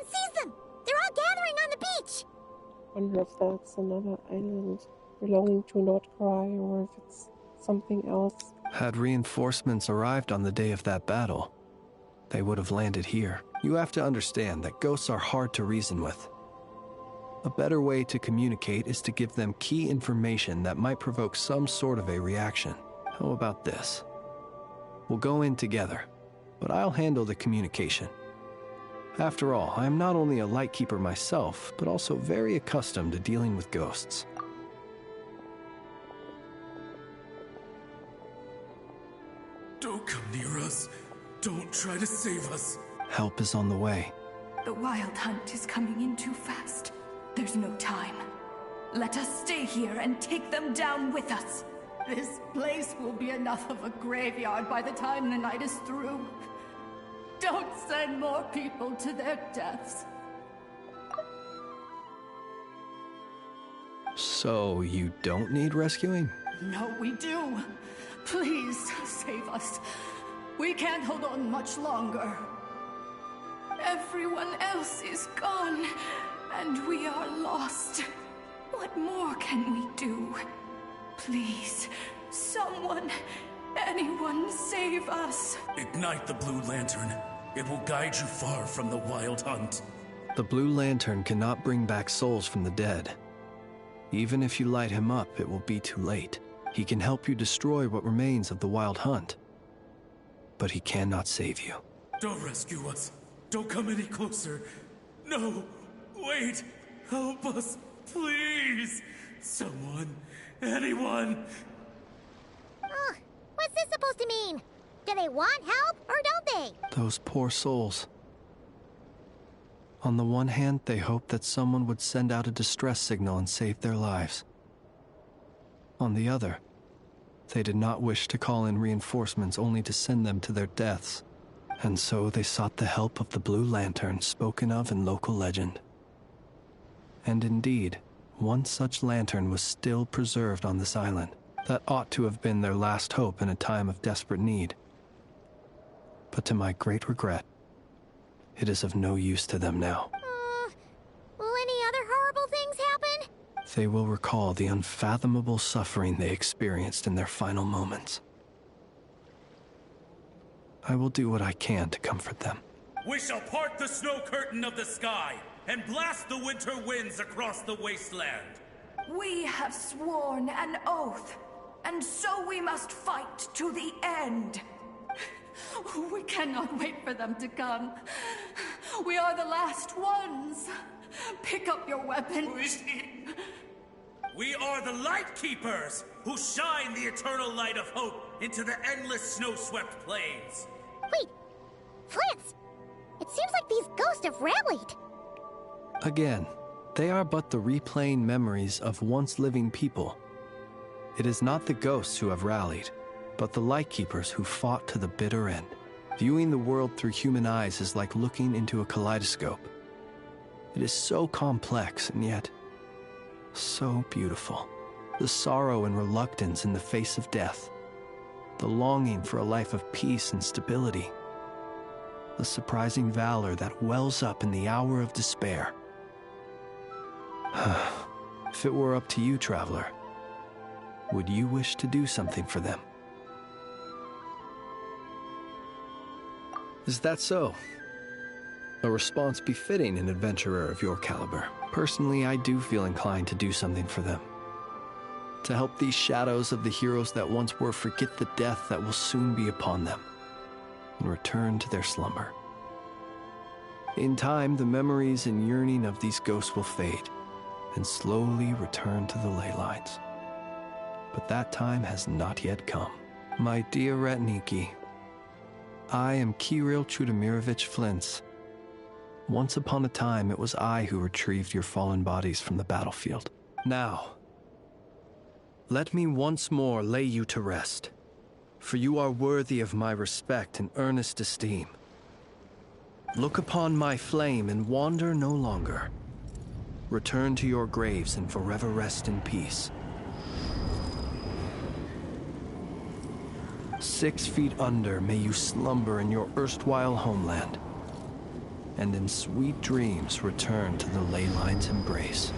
sees them! They're all gathering on the beach! I wonder if that's another island belonging to Nordcry or if it's something else. Had reinforcements arrived on the day of that battle, they would have landed here. You have to understand that ghosts are hard to reason with. A better way to communicate is to give them key information that might provoke some sort of a reaction. How about this? We'll go in together, but I'll handle the communication. After all, I am not only a lightkeeper myself, but also very accustomed to dealing with ghosts. Don't come near us. Don't try to save us. Help is on the way. The Wild Hunt is coming in too fast. There's no time. Let us stay here and take them down with us. This place will be enough of a graveyard by the time the night is through. Don't send more people to their deaths. So, you don't need rescuing? No, we do. Please, save us. We can't hold on much longer. Everyone else is gone, and we are lost. What more can we do? Please, someone, anyone, save us. Ignite the Blue Lantern. It will guide you far from the Wild Hunt. The Blue Lantern cannot bring back souls from the dead. Even if you light him up, it will be too late. He can help you destroy what remains of the Wild Hunt, but he cannot save you. Don't rescue us. Don't come any closer. No, wait. Help us, please. Someone, anyone. What's this supposed to mean? Do they want help, or don't they? Those poor souls. On the one hand, they hoped that someone would send out a distress signal and save their lives. On the other, they did not wish to call in reinforcements only to send them to their deaths. And so they sought the help of the Blue Lantern spoken of in local legend. And indeed, one such lantern was still preserved on this island. That ought to have been their last hope in a time of desperate need. But to my great regret, it is of no use to them now. Will any other horrible things happen? They will recall the unfathomable suffering they experienced in their final moments. I will do what I can to comfort them. We shall part the snow curtain of the sky and blast the winter winds across the wasteland. We have sworn an oath, and so we must fight to the end. We cannot wait for them to come. We are the last ones. Pick up your weapons. We are the Light Keepers, who shine the eternal light of hope into the endless snow-swept plains. Wait, Fritz! It seems like these ghosts have rallied. Again, they are but the replaying memories of once living people. It is not the ghosts who have rallied, but the Lightkeepers who fought to the bitter end. Viewing the world through human eyes is like looking into a kaleidoscope. It is so complex and yet so beautiful. The sorrow and reluctance in the face of death. The longing for a life of peace and stability. The surprising valor that wells up in the hour of despair. If it were up to you, traveler, would you wish to do something for them? Is that so? A response befitting an adventurer of your caliber. Personally, I do feel inclined to do something for them. To help these shadows of the heroes that once were forget the death that will soon be upon them, and return to their slumber. In time, the memories and yearning of these ghosts will fade, and slowly return to the ley lines. But that time has not yet come. My dear Ratniki, I am Kirill Chudamirovich Flintz. Once upon a time, it was I who retrieved your fallen bodies from the battlefield. Now, let me once more lay you to rest, for you are worthy of my respect and earnest esteem. Look upon my flame and wander no longer. Return to your graves and forever rest in peace. 6 feet under may you slumber in your erstwhile homeland, and in sweet dreams return to the ley line's embrace.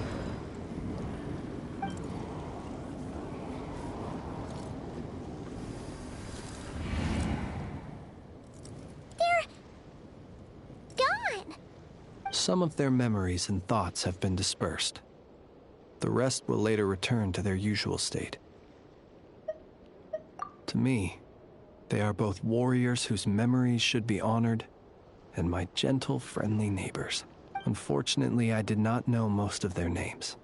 They're gone. Some of their memories and thoughts have been dispersed. The rest will later return to their usual state. To me, they are both warriors whose memories should be honored, and my gentle, friendly neighbors. Unfortunately, I did not know most of their names.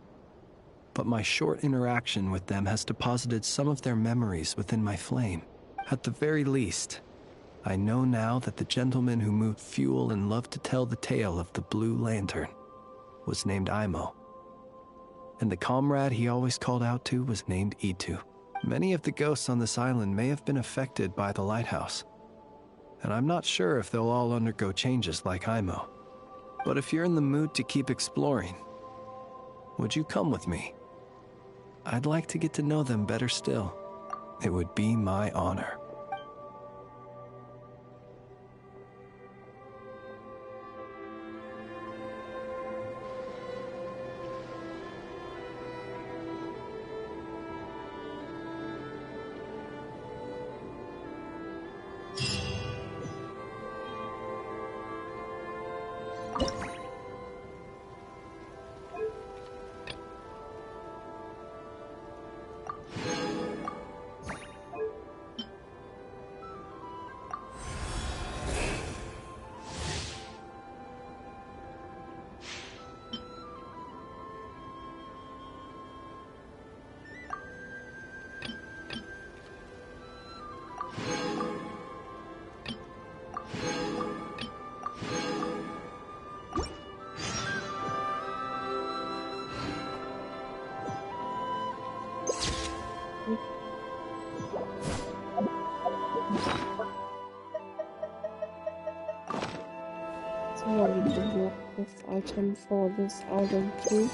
But my short interaction with them has deposited some of their memories within my flame. At the very least, I know now that the gentleman who moved fuel and loved to tell the tale of the Blue Lantern was named Imo. And the comrade he always called out to was named Itu. Many of the ghosts on this island may have been affected by the lighthouse, and I'm not sure if they'll all undergo changes like Imo. But if you're in the mood to keep exploring, would you come with me? I'd like to get to know them better still. It would be my honor. So I need to look this item for this island too.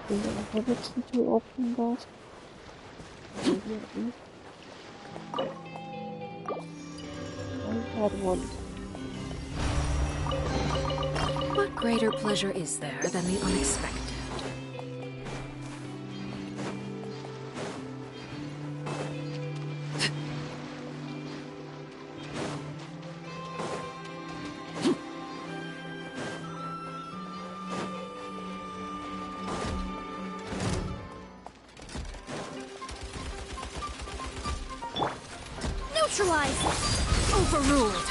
Do I have a key to open that? Maybe I had one. What greater pleasure is there than the unexpected? Neutralize! Overruled!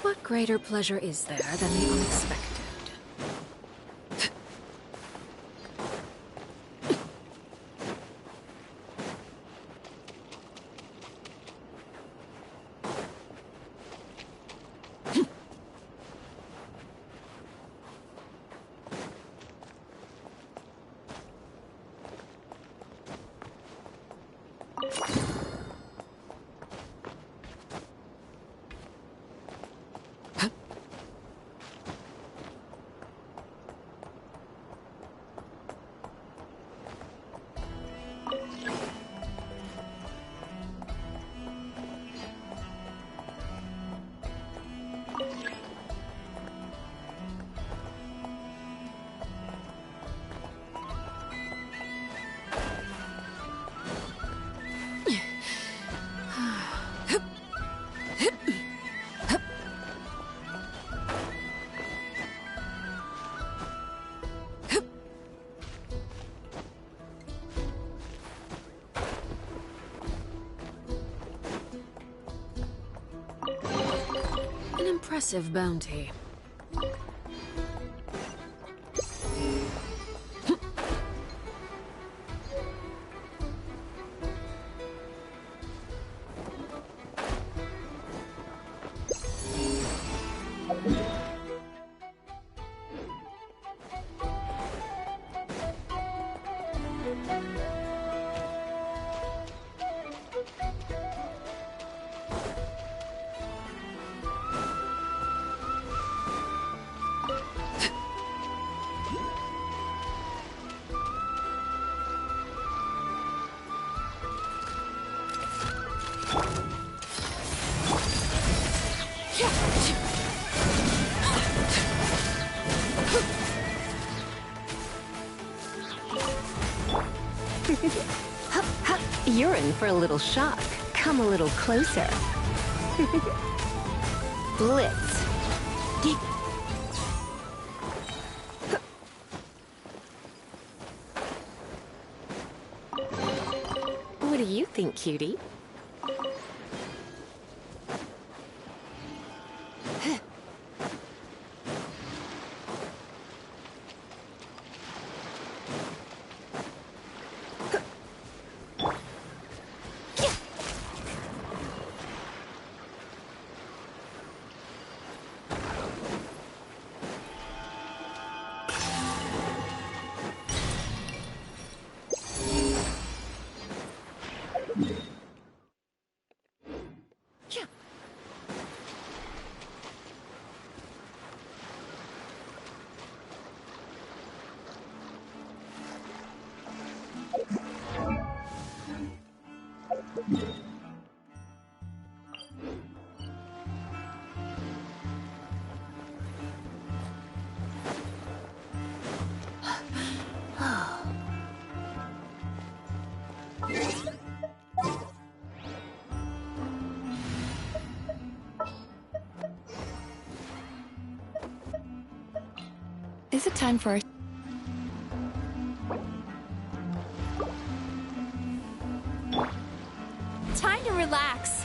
What greater pleasure is there than the unexpected? An impressive bounty. Hup, hup. You're in for a little shock. Come a little closer. Blitz. What do you think, cutie? Is it time for a... Time to relax.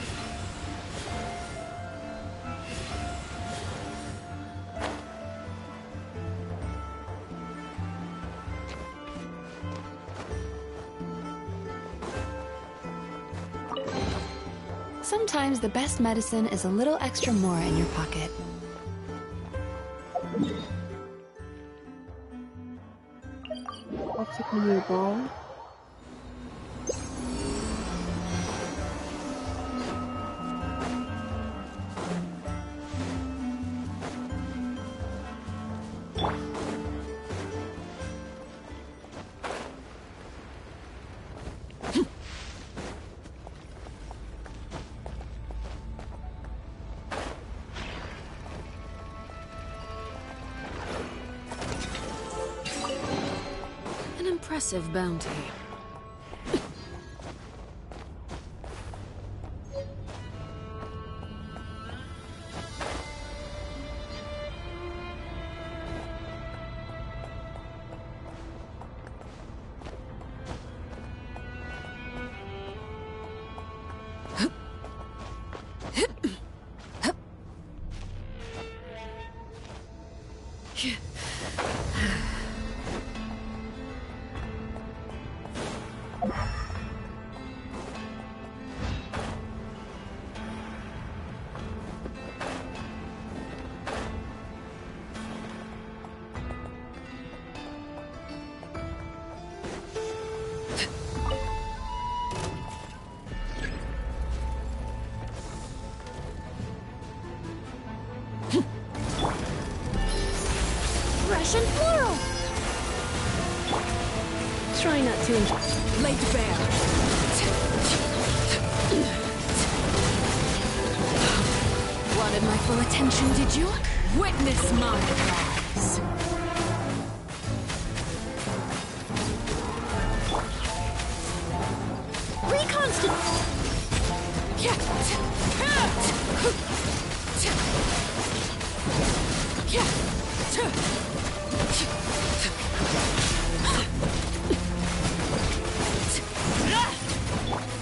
Sometimes the best medicine is a little extra more in your pocket. That's a new ball. An impressive bounty. Russian floral! Try not to enjoy. Laid bare. Wanted my full attention, did you? Witness my rise.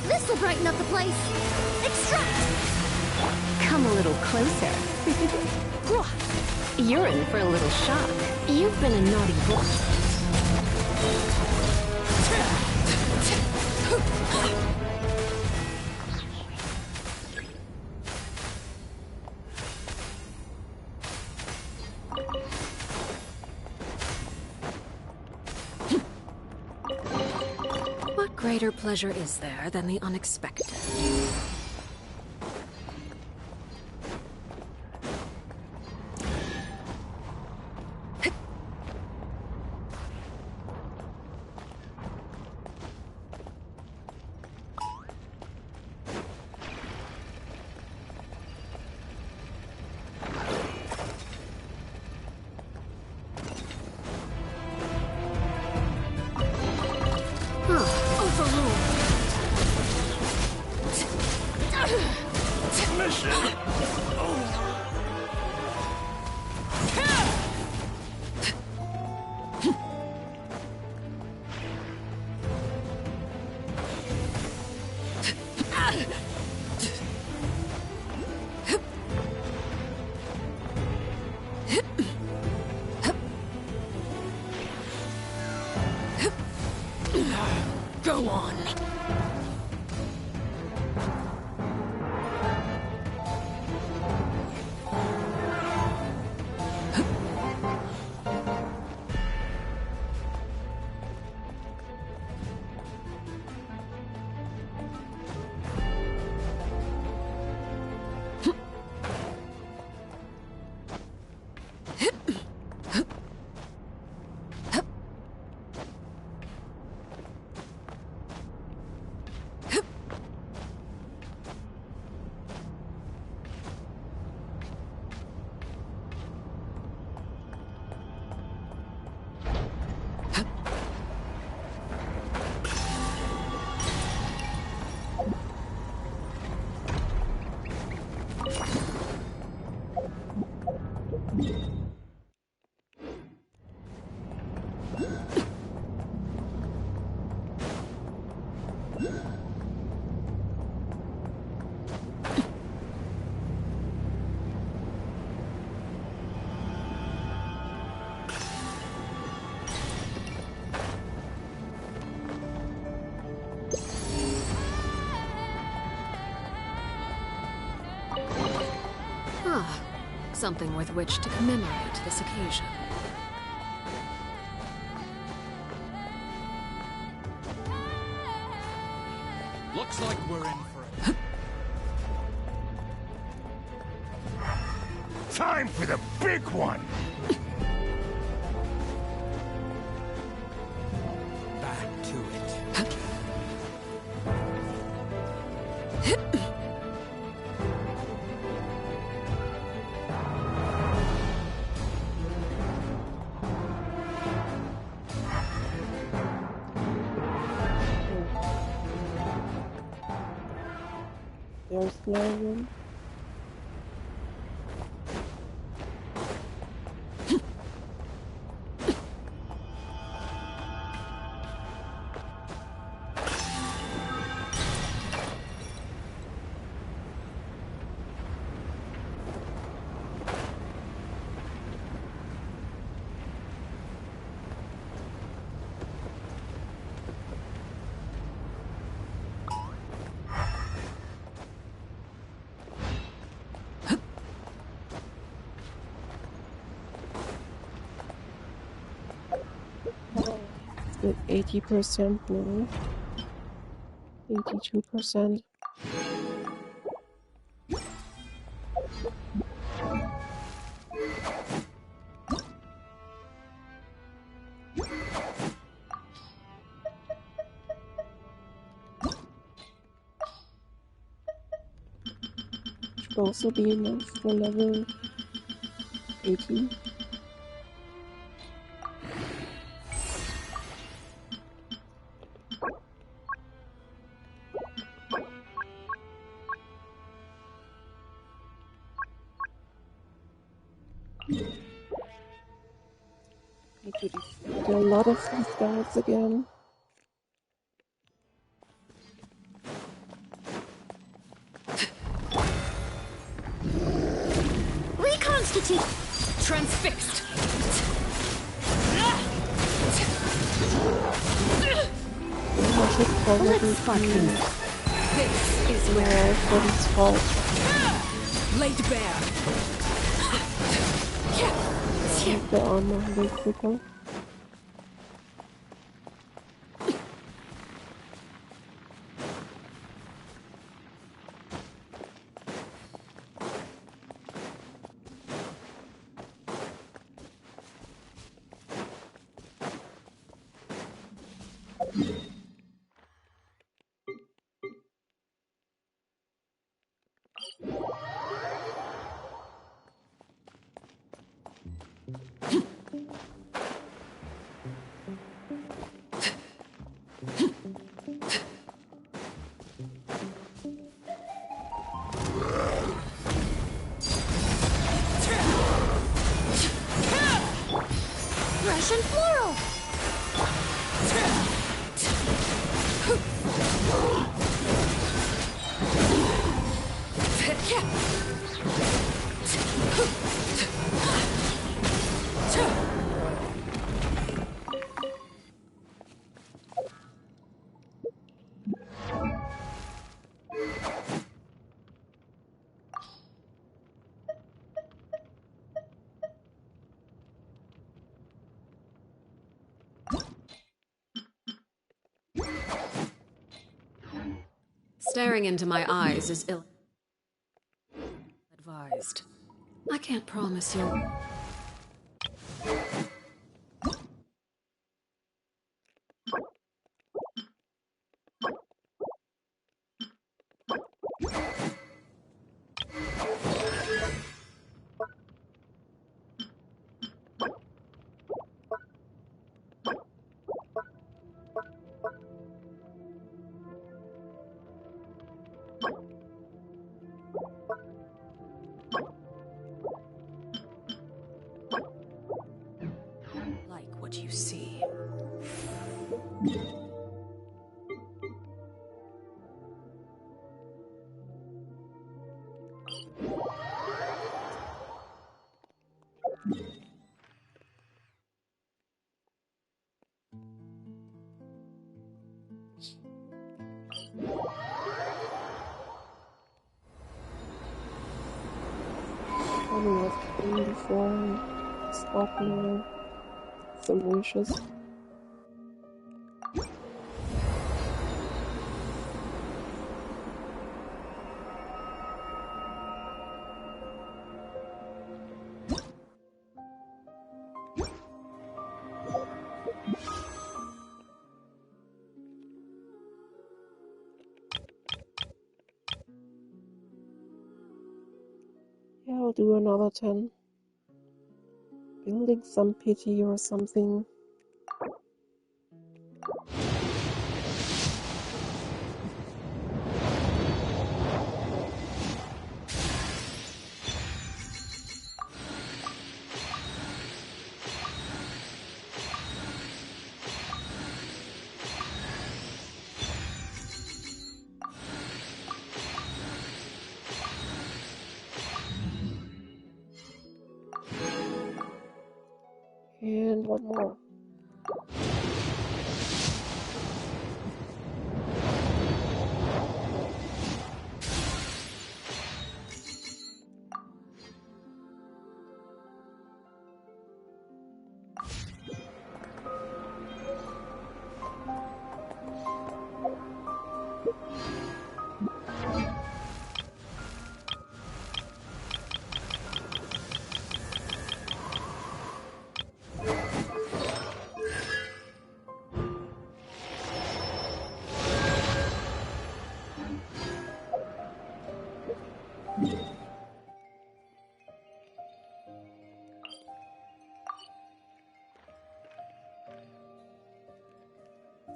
This'll brighten up the place. Extract! Come a little closer. You're in for a little shock. You've been a naughty boy. What greater pleasure is there than the unexpected? Overruled. mission! Go on. Something with which to commemorate this occasion. Looks like we're in for it. Time for the big one! Back to it. There's the other one. With 80% now. 82%. Should also be enough for level 18. Need to defeat a lot of these guys again. Reconstitute! Transfixed! I should probably Let's spark be things. This is aware where of what it's called. laid bare. Make the armor way quicker. Staring into my eyes is ill-advised. I can't promise you'll... like what you see. Probably was clean before I start now. Some wishes. Yeah, I'll do another 10. Building some pity or something. And one more.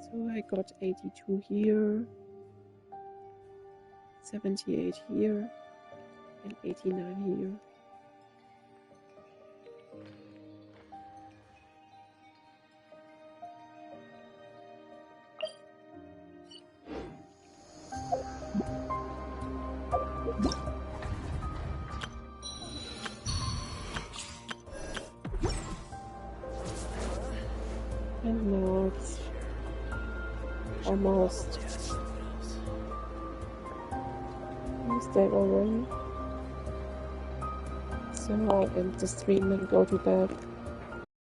So I got 82 here, 78 here, and 89 here. And now it's almost Tuesday already. So I'll end the stream and go to bed.